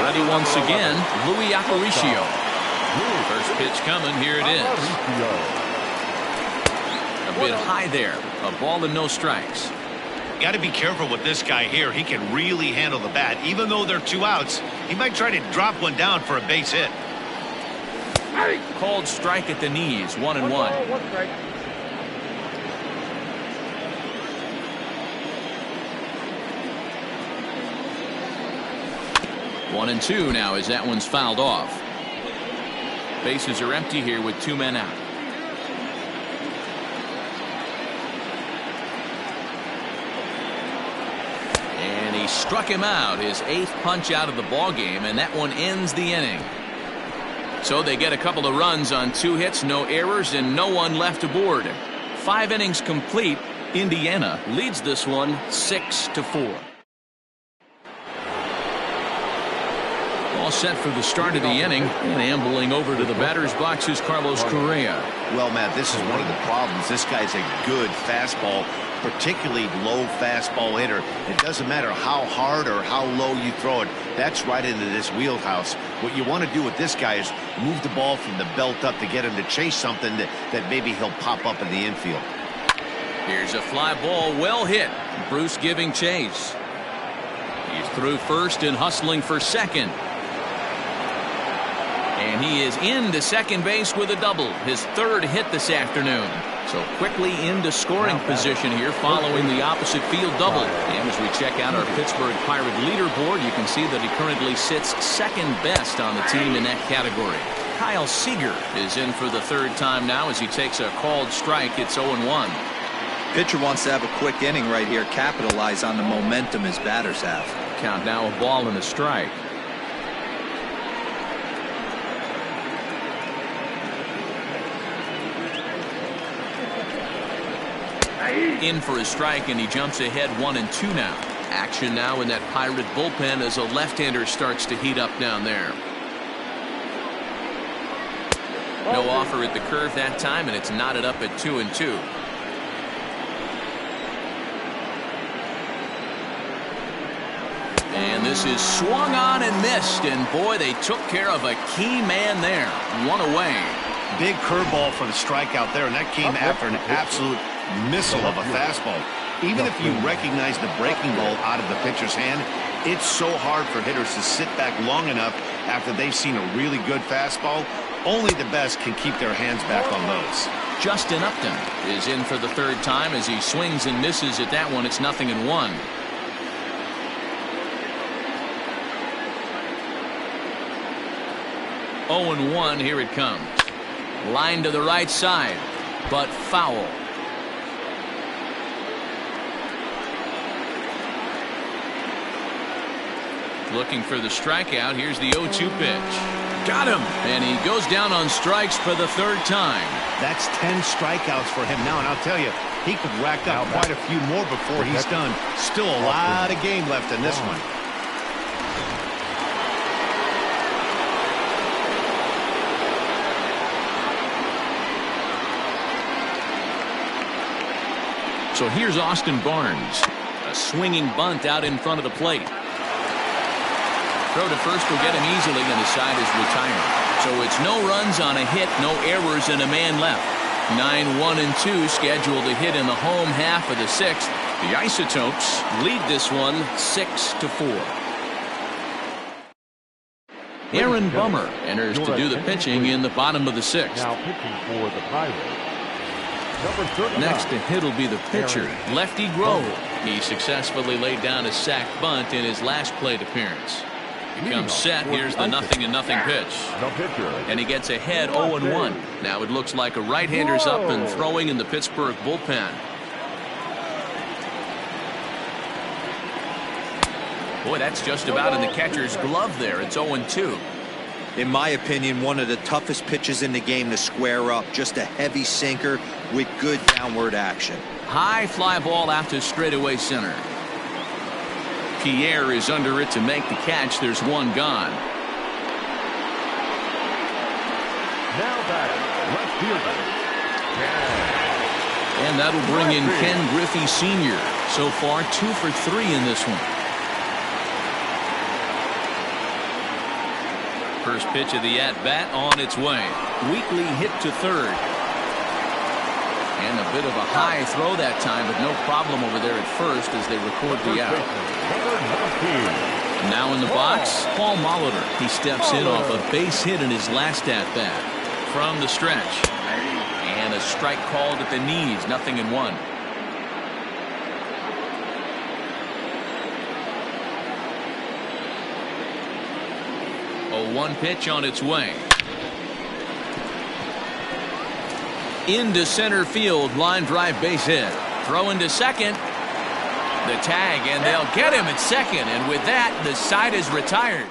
Ready once again, Louis Aparicio. First pitch coming, here it is. A bit high there, a ball and no strikes. Got to be careful with this guy here. He can really handle the bat. Even though they're 2 outs, he might try to drop one down for a base hit. Called strike at the knees, 1-1. 1-2 now as that one's fouled off. Bases are empty here with 2 men out. And he struck him out, his 8th punch out of the ball game, and that one ends the inning. So they get a couple of runs on 2 hits, no errors, and no one left aboard. 5 innings complete. Indiana leads this one 6-4. All set for the start of the inning, and ambling over to the batter's box is Carlos Correa. Well, Matt, this is one of the problems. This guy's a good fastball, particularly low fastball hitter. It doesn't matter how hard or how low you throw it. That's right into this wheelhouse. What you want to do with this guy is move the ball from the belt up to get him to chase something that maybe he'll pop up in the infield. Here's a fly ball, well hit. Bruce giving chase. He's through first and hustling for second. And he is into second base with a double, his 3rd hit this afternoon. So quickly into scoring position here following the opposite field double. And as we check out our Pittsburgh Pirate leaderboard, you can see that he currently sits 2nd best on the team in that category. Kyle Seager is in for the 3rd time now as he takes a called strike. It's 0-1. Pitcher wants to have a quick inning right here, capitalize on the momentum his batters have. Count now, a ball and a strike. In for a strike, and he jumps ahead 1-2 now. Action now in that Pirate bullpen as a left-hander starts to heat up down there. No offer at the curve that time, and it's knotted up at 2-2. And this is swung on and missed, and boy, they took care of a key man there. 1 away. Big curveball for the strikeout there, and that came after an absolute missile of a fastball. Even if you recognize the breaking ball out of the pitcher's hand, it's so hard for hitters to sit back long enough after they've seen a really good fastball. Only the best can keep their hands back on those. Justin Upton is in for the 3rd time as he swings and misses at that one. It's 0-1. Oh, 0-1. Here it comes. Line to the right side, but foul. Looking for the strikeout. Here's the 0-2 pitch. Got him. And he goes down on strikes for the 3rd time. That's 10 strikeouts for him now, and I'll tell you, he could rack up quite a few more before he's done. Still a lot of game left in this one. So here's Austin Barnes. A swinging bunt out in front of the plate. Throw to first will get him easily, and the side is retired. So it's no runs on a hit, no errors, and a man left. 9-1-2 scheduled to hit in the home half of the sixth. The Isotopes lead this one 6-4. Aaron Bummer enters to do the pitching in the bottom of the sixth. Now pitching for the Pirates. Next to hit will be the pitcher, Lefty Grove. He successfully laid down a sac bunt in his last plate appearance. He comes set. Here's the 0-0 pitch. And he gets ahead 0-1. Now it looks like a right-hander's up and throwing in the Pittsburgh bullpen. Boy, that's just about in the catcher's glove there. It's 0-2. In my opinion, one of the toughest pitches in the game to square up. Just a heavy sinker with good downward action. High fly ball out to straightaway center. Pierre is under it to make the catch. There's one gone. Now batting, left fielder. And that'll bring in Ken Griffey Sr. So far 2 for 3 in this one. First pitch of the at-bat on its way. Weekly hit to third. And a bit of a high throw that time, but no problem over there at first as they record the out. Now in the box, Paul Molitor. He steps in off a base hit in his last at-bat. From the stretch. And a strike called at the knees. 0-1. A 1 pitch on its way. Into center field, line drive base hit. Throw into second. The tag, and they'll get him at second, and with that, the side is retired.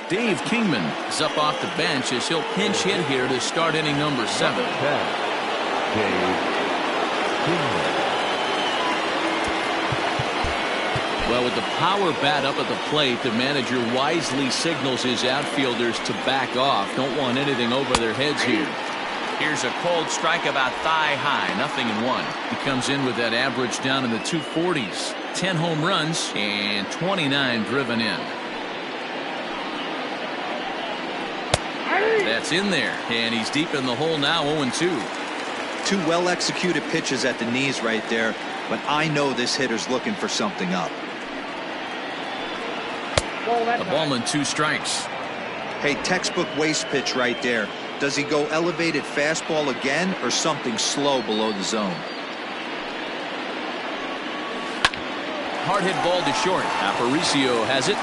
Dave Kingman is up off the bench as he'll pinch hit here to start inning number 7. Dave Kingman. Well, with the power bat up at the plate, the manager wisely signals his outfielders to back off. Don't want anything over their heads here. Here's a cold strike about thigh high. 0-1. He comes in with that average down in the 240s. 10 home runs and 29 driven in. That's in there, and he's deep in the hole now. 0-2. 2 well executed pitches at the knees right there, but I know this hitter's looking for something up. A ball and 2 strikes. Hey, textbook waste pitch right there. Does he go elevated fastball again or something slow below the zone? Hard hit ball to short. Aparicio has it.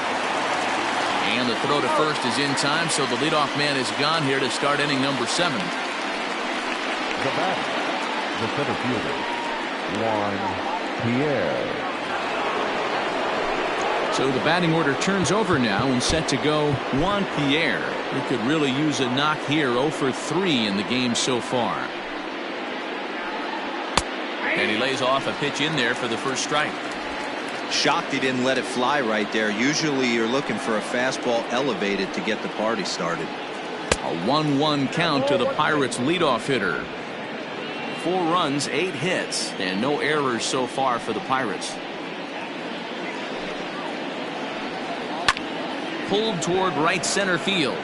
And the throw to first is in time, so the leadoff man is gone here to start inning number 7. The batter, the center fielder, Juan Pierre. So the batting order turns over now and set to go Juan Pierre, who could really use a knock here. 0 for 3 in the game so far. And he lays off a pitch in there for the first strike. Shocked he didn't let it fly right there. Usually you're looking for a fastball elevated to get the party started. A 1-1 count to the Pirates leadoff hitter. 4 runs, 8 hits, and no errors so far for the Pirates. Pulled toward right center field.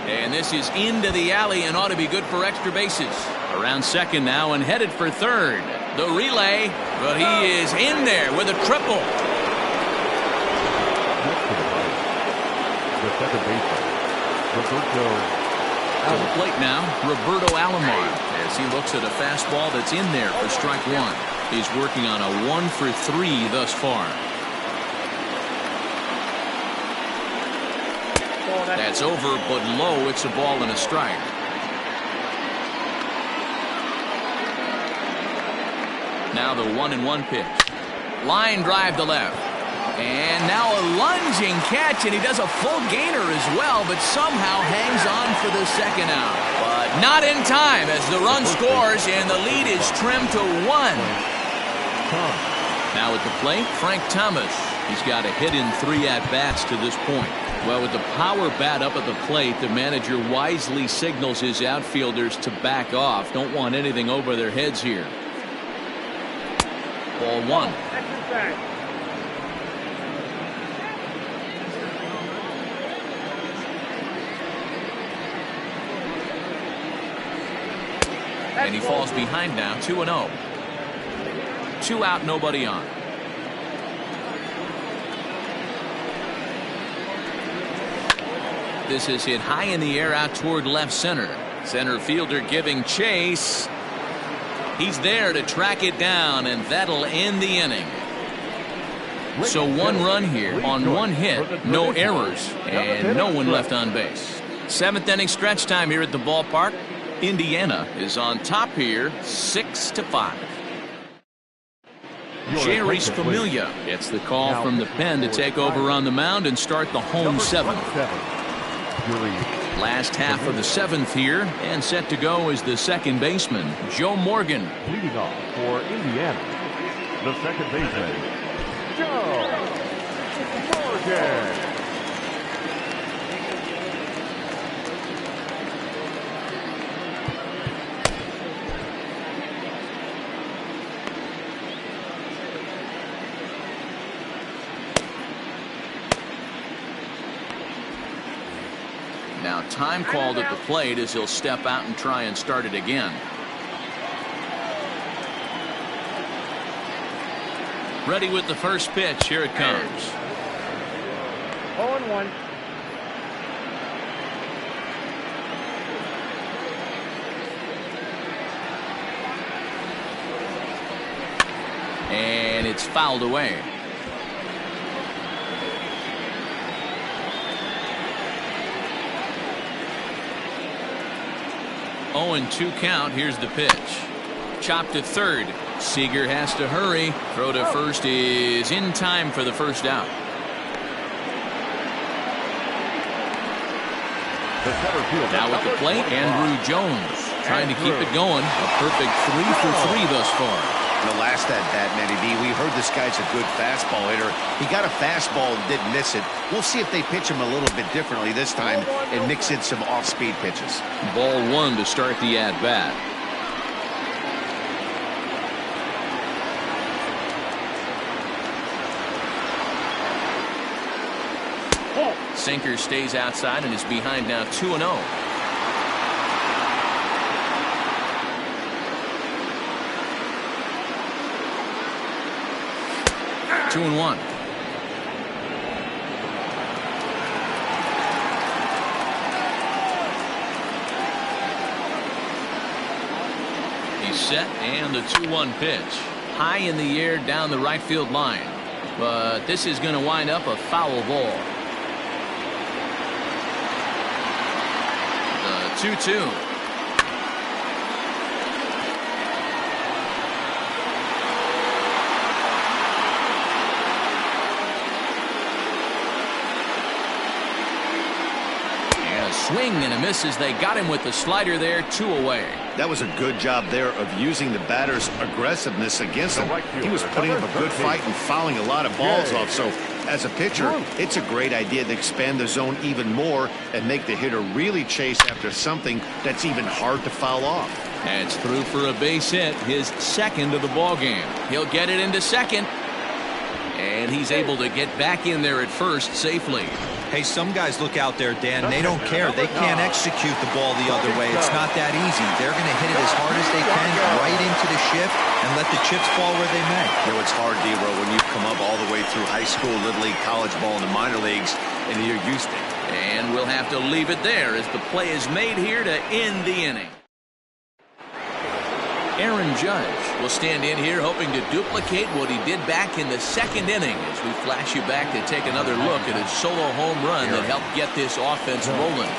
And this is into the alley and ought to be good for extra bases. Around second now and headed for third. The relay, but he is in there with a triple. The second baseman, Roberto. To the plate now, Roberto Alomar, as he looks at a fastball that's in there for strike 1. He's working on a 1 for 3 thus far. That's over, but low. It's a ball and a strike. Now the 1-1 pitch. Line drive to left. And now a lunging catch, and he does a full gainer as well, but somehow hangs on for the second out. But not in time as the run scores, and the lead is trimmed to 1. Now at the plate, Frank Thomas. He's got a hit in 3 at-bats to this point. Well, with the power bat up at the plate, the manager wisely signals his outfielders to back off. Don't want anything over their heads here. Ball one. And he falls behind now, 2-0. 2 out, nobody on. This is hit high in the air out toward left center. Center fielder giving chase. He's there to track it down, and that'll end the inning. So 1 run here on 1 hit, no errors, and no one left on base. 7th inning stretch time here at the ballpark. Indiana is on top here, 6-5. Jerry's Familia gets the call from the pen to take over on the mound and start the home 7th. Last half of the 7th here, and set to go is the second baseman, Joe Morgan. Leading off for Indiana, the second baseman, Joe Morgan. Now time called at the plate as he'll step out and try and start it again. Ready with the first pitch. Here it comes. 0-1. And it's fouled away. Oh, and 2 count. Here's the pitch. Chopped to third. Seager has to hurry. Throw to first is in time for the first out. Now at the plate, Andrew Jones trying to keep it going. A perfect 3 for 3 thus far. The last at bat, Matty B, we heard this guy's a good fastball hitter. He got a fastball and didn't miss it. We'll see if they pitch him a little bit differently this time and mix in some off-speed pitches. Ball 1 to start the at-bat. Sinker stays outside and is behind now 2-0. Two and 1. He's set, and the 2-1 pitch. High in the air down the right field line. But this is going to wind up a foul ball. The 2-2. Swing and a miss as they got him with the slider there. 2 away. That was a good job there of using the batter's aggressiveness against him. He was putting up a good fight and fouling a lot of balls off. So as a pitcher, it's a great idea to expand the zone even more and make the hitter really chase after something that's even hard to foul off. That's through for a base hit, his second of the ball game. He'll get it into second, and he's able to get back in there at first safely. Hey, some guys look out there, Dan, they don't care. They can't execute the ball the other way. It's not that easy. They're going to hit it as hard as they can right into the shift and let the chips fall where they may. You know, it's hard, D-Row, when you come up all the way through high school, little league, college ball, and the minor leagues, and you're used to it. And we'll have to leave it there as the play is made here to end the inning. Aaron Judge will stand in here hoping to duplicate what he did back in the second inning as we flash you back to take another look at his solo home run that helped get this offense rolling.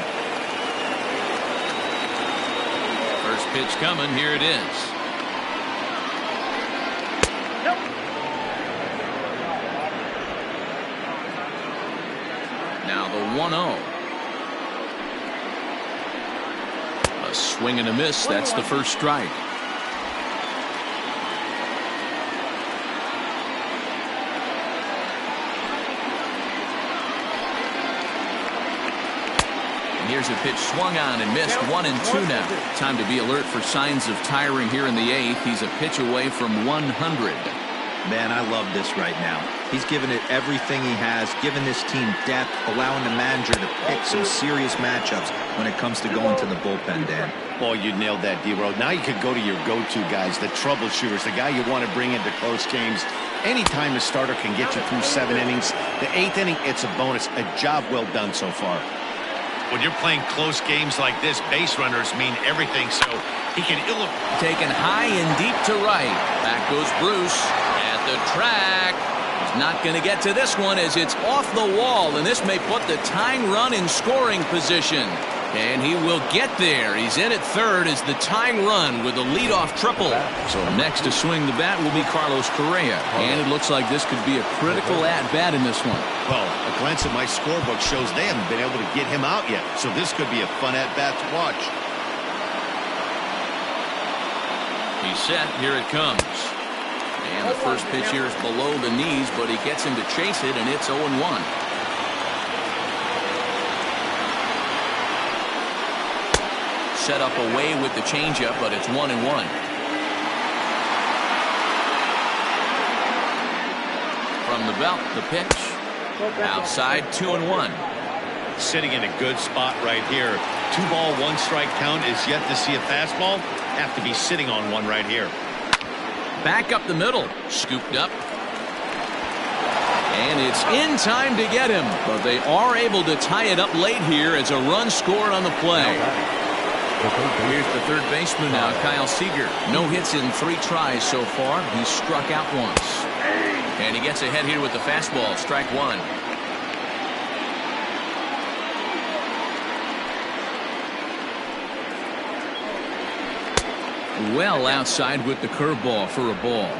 First pitch coming. Here it is. Now the 1-0. A swing and a miss. That's the first strike. Here's a pitch swung on and missed. 1-2 now. Time to be alert for signs of tiring here in the 8th. He's a pitch away from 100. Man, I love this right now. He's given it everything he has, given this team depth, allowing the manager to pick some serious matchups when it comes to going to the bullpen, Dan. Boy, you nailed that, D-Row. Now you could go to your go-to guys, the troubleshooters, the guy you want to bring into close games. Anytime a starter can get you through 7 innings, the 8th inning, it's a bonus. A job well done so far. When you're playing close games like this, base runners mean everything, so he can taken high and deep to right. Back goes Bruce at the track. He's not going to get to this one as it's off the wall, and this may put the tying run in scoring position. And he will get there. He's in at third as the tying run with a leadoff triple. So next to swing the bat will be Carlos Correa. And it looks like this could be a critical at-bat in this one. Well, a glance at my scorebook shows they haven't been able to get him out yet. So this could be a fun at-bat to watch. He's set. Here it comes. And the first pitch here is below the knees, but he gets him to chase it, and it's 0-1. Set up away with the changeup, but it's 1-1. From the belt, the pitch. Outside, 2-1. sitting in a good spot right here. 2-ball, 1-strike count is yet to see a fastball. Have to be sitting on one right here. Back up the middle, scooped up. And it's in time to get him, but they are able to tie it up late here as a run scored on the play. Here's the third baseman now, Kyle Seager. No hits in 3 tries so far. He's struck out once. And he gets ahead here with the fastball, strike 1. Well outside with the curveball for a ball.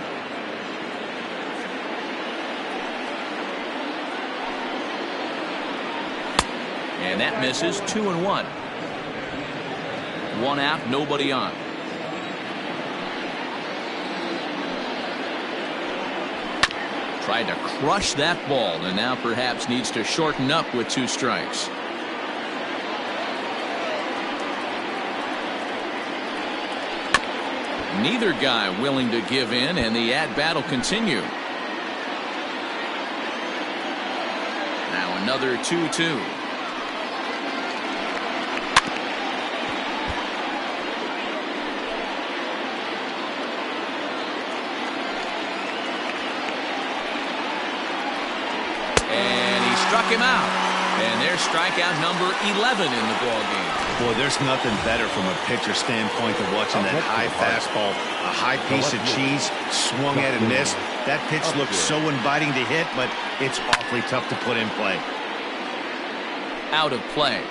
And that misses. 2-1. 1 out, nobody on. Tried to crush that ball and now perhaps needs to shorten up with 2 strikes. Neither guy willing to give in, and the at-bat will continue. Now another 2-2. And he struck him out. And there's strikeout number 11 in the ballgame. Boy, there's nothing better from a pitcher standpoint than watching that high fastball. A high piece of cheese, swung at and missed. That pitch looks so inviting to hit, but it's awfully tough to put in play. Out of play.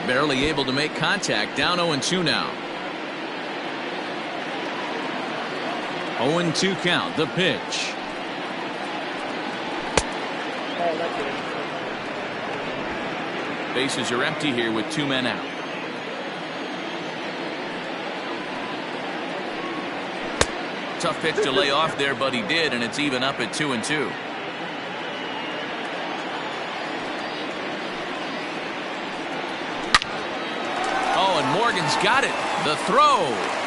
Barely able to make contact. Down 0-2 now. 0-2 count. The pitch. Bases are empty here with 2 men out. Tough pitch to lay off there, but he did, and it's even up at 2-2. Oh, and Morgan's got it. The throw.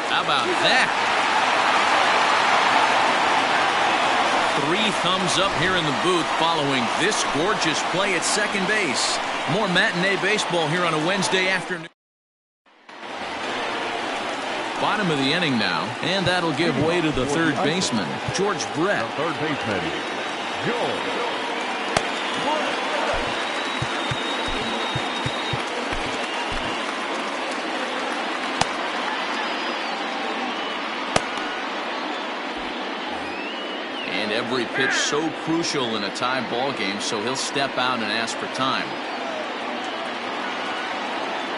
How about that? 3 thumbs up here in the booth following this gorgeous play at second base. More matinee baseball here on a Wednesday afternoon. Bottom of the inning now, and that'll give way to the third baseman, George Brett. Third baseman, George. And every pitch so crucial in a tie ball game, so he'll step out and ask for time.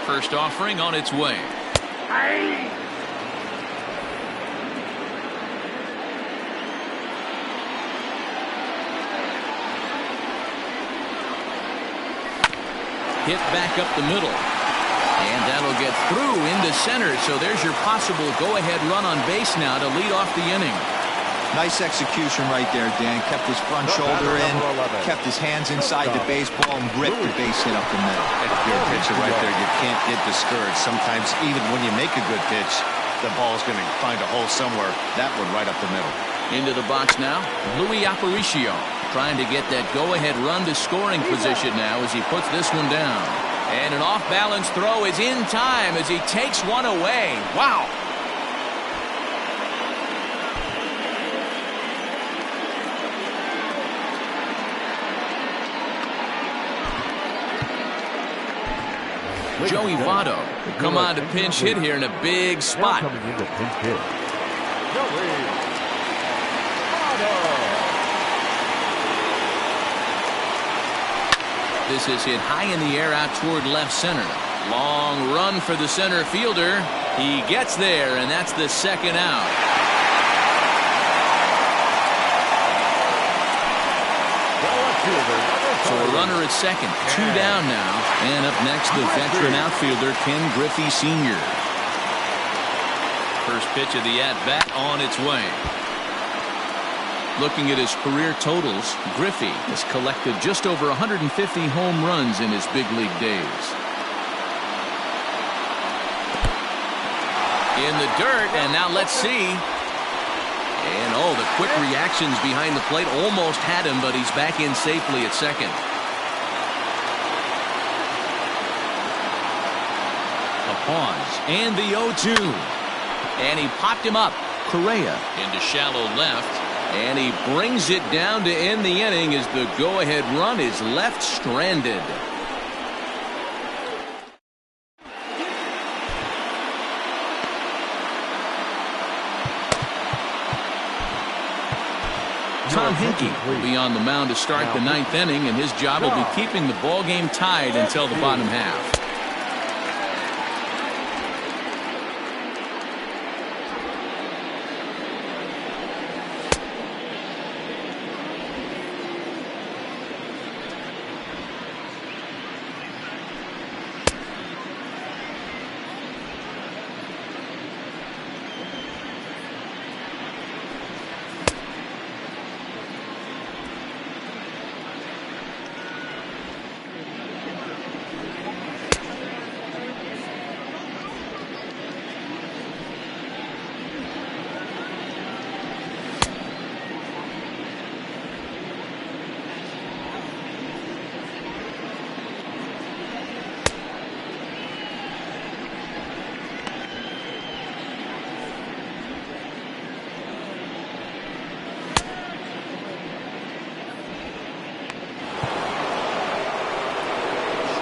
First offering on its way. Hit back up the middle. And that'll get through into center, so there's your possible go-ahead run on base now to lead off the inning. Nice execution right there, Dan. Kept his front shoulder in, kept his hands inside the baseball, and ripped the base hit up the middle. If you're a pitcher right there, you can't get discouraged. Sometimes even when you make a good pitch, the ball's going to find a hole somewhere. That one right up the middle. Into the box now, Louis Aparicio trying to get that go-ahead run to scoring position now as he puts this one down. And an off-balance throw is in time as he takes one away. Wow. Joey Votto come on to pinch hit here in a big spot. Coming in to pinch hit. Joey Votto. This is hit high in the air out toward left center. Long run for the center fielder. He gets there, and that's the second out. So a runner at second, 2 down now. And up next, the veteran outfielder, Ken Griffey Sr. First pitch of the at-bat on its way. Looking at his career totals, Griffey has collected just over 150 home runs in his big league days. In the dirt, and now let's see. And oh, the quick reactions behind the plate almost had him, but he's back in safely at second. A pause, and the 0-2. And he popped him up. Correa into shallow left. And he brings it down to end the inning as the go-ahead run is left stranded. Tom Hinkie will be on the mound to start the 9th inning, and his job will be keeping the ball game tied until the bottom half.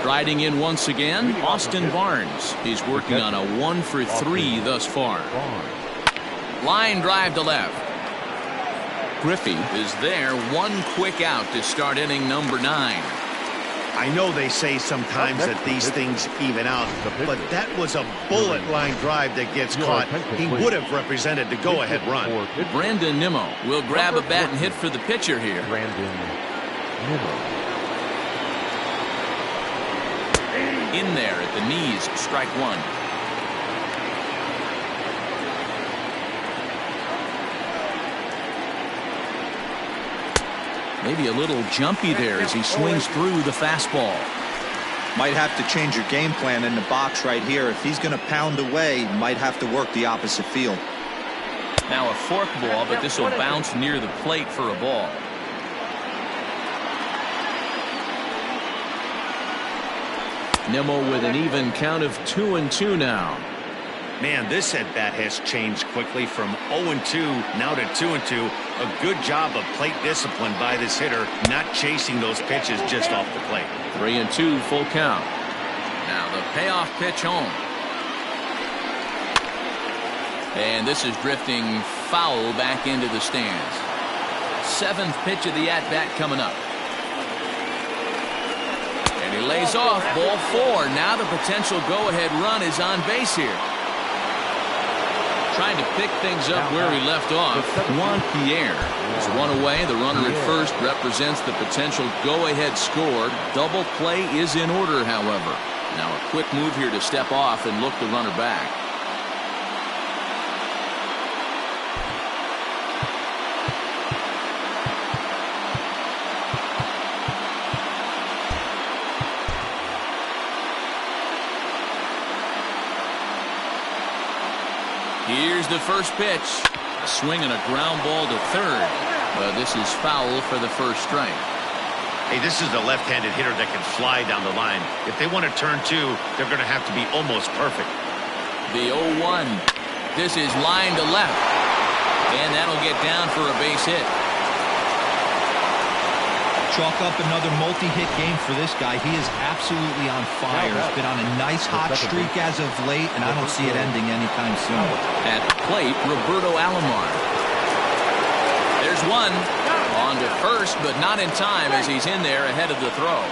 Riding in once again, Austin Barnes. He's working on a 1-for-3 thus far. Line drive to left. Griffey is there, one quick out to start inning number 9. I know they say sometimes that these things even out, but that was a bullet line drive that gets caught. He would have represented the go-ahead run. Brandon Nimmo will grab a bat and hit for the pitcher here. Brandon Nimmo. In there at the knees, strike 1. Maybe a little jumpy there as he swings through the fastball. Might have to change your game plan in the box right here. If he's going to pound away, might have to work the opposite field. Now a fork ball, but this will bounce near the plate for a ball. Nimmo with an even count of 2-2 now. Man, this at-bat has changed quickly from 0-2 now to 2-2. A good job of plate discipline by this hitter, not chasing those pitches just off the plate. 3-2 full count. Now the payoff pitch home. And this is drifting foul back into the stands. 7th pitch of the at-bat coming up. And he lays off, ball 4. Now the potential go-ahead run is on base here. Trying to pick things up where he left off. Juan Pierre is one away. The runner at first represents the potential go-ahead score. Double play is in order, however. Now a quick move here to step off and look the runner back. Here's the first pitch. A swing and a ground ball to third. But this is foul for the first strike. Hey, this is a left-handed hitter that can fly down the line. If they want to turn two, they're going to have to be almost perfect. The 0-1. This is line to left. And that'll get down for a base hit. Chalk up another multi-hit game for this guy. He is absolutely on fire. He's been on a nice hot streak as of late, and I don't see it ending anytime soon. At the plate, Roberto Alomar. There's one. On to first, but not in time as he's in there ahead of the throw.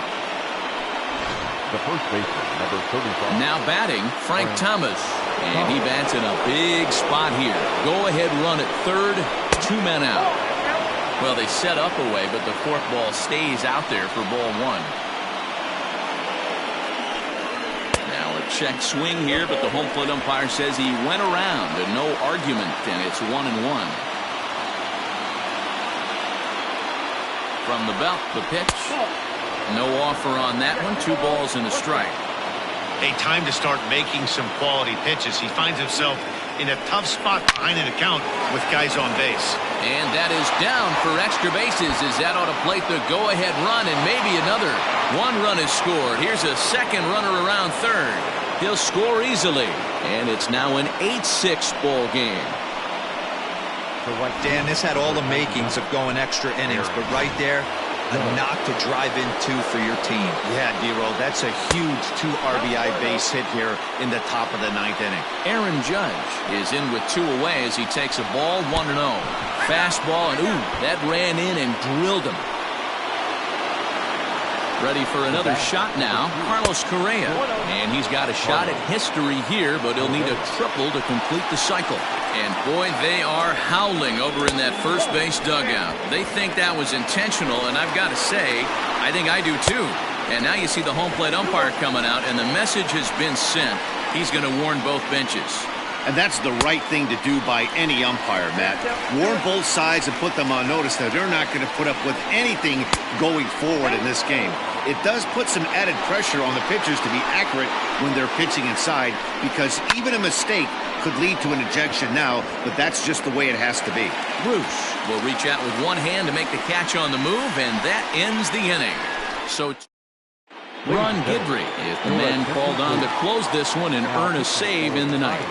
The first baseman, number 35. Now batting, Frank Thomas. And he bats in a big spot here. Go-ahead run at third. 2 men out. Well, they set up away, but the fourth ball stays out there for ball one. Now a check swing here, but the home plate umpire says he went around and no argument, and it's 1-1. From the belt, the pitch. No offer on that one. 2 balls and a strike. Hey, time to start making some quality pitches. He finds himself in a tough spot behind an account with guys on base. And that is down for extra bases as that ought to plate the go-ahead run, and maybe another. 1 run is scored. Here's a second runner around third. He'll score easily, and it's now an 8-6 ball game. Dan, this had all the makings of going extra innings, but right there, a knock to drive in 2 for your team. Yeah, D-Roll, that's a huge 2 RBI base hit here in the top of the 9th inning. Aaron Judge is in with 2 away as he takes a ball 1-0. Fastball, and ooh, that ran in and drilled him. Ready for another shot now, Carlos Correa. And he's got a shot at history here, but he'll need a triple to complete the cycle. And boy, they are howling over in that first base dugout. They think that was intentional, and I've got to say, I think I do too. And now you see the home plate umpire coming out, and the message has been sent. He's going to warn both benches. And that's the right thing to do by any umpire, Matt. Warn both sides and put them on notice that they're not going to put up with anything going forward in this game. It does put some added pressure on the pitchers to be accurate when they're pitching inside, because even a mistake could lead to an ejection now, but that's just the way it has to be. Bruce will reach out with one hand to make the catch on the move, and that ends the inning. So Ron Guidry is the man called on to close this one and earn a save in the ninth.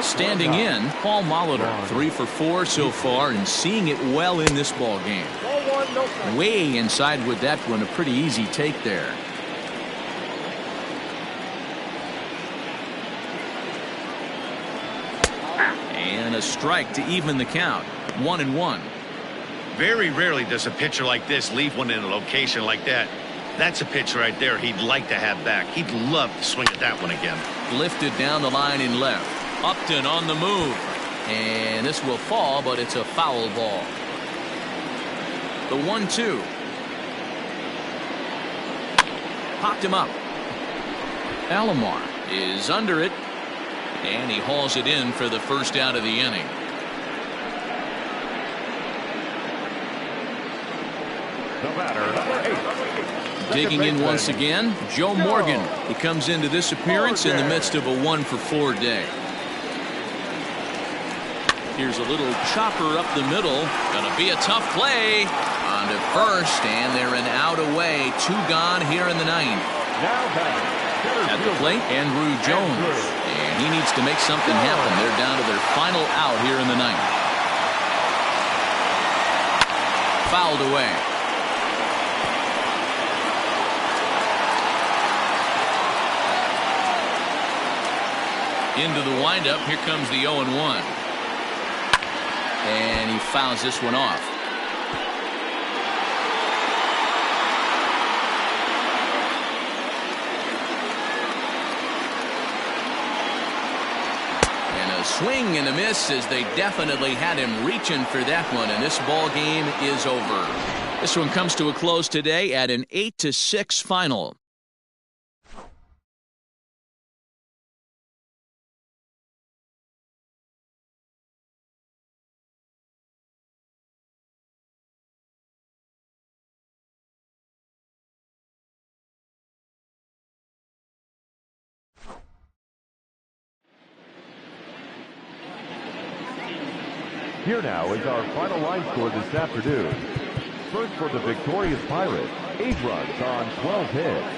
Standing in, Paul Molitor, 3 for 4 so far and seeing it well in this ball game. Way inside with that one, a pretty easy take there. And a strike to even the count. 1-1. Very rarely does a pitcher like this leave one in a location like that. That's a pitch right there he'd like to have back. He'd love to swing at that one again. Lifted down the line in left. Upton on the move. And this will fall, but it's a foul ball. The 1-2. Popped him up. Alomar is under it. And he hauls it in for the first out of the inning. The batter, number 8. Digging in once again, Joe Morgan. He comes into this appearance in the midst of a 1-for-4 day. Here's a little chopper up the middle. Gonna be a tough play. On to first, and they're an out away. 2 gone here in the ninth. At the plate, Andrew Jones. And he needs to make something happen. They're down to their final out here in the ninth. Fouled away. Into the windup. Here comes the 0-1. And he fouls this one off. And a swing and a miss as they definitely had him reaching for that one. And this ball game is over. This one comes to a close today at an 8-6 final. Here now is our final line score this afternoon. First for the victorious Pirates, 8 runs on 12 hits.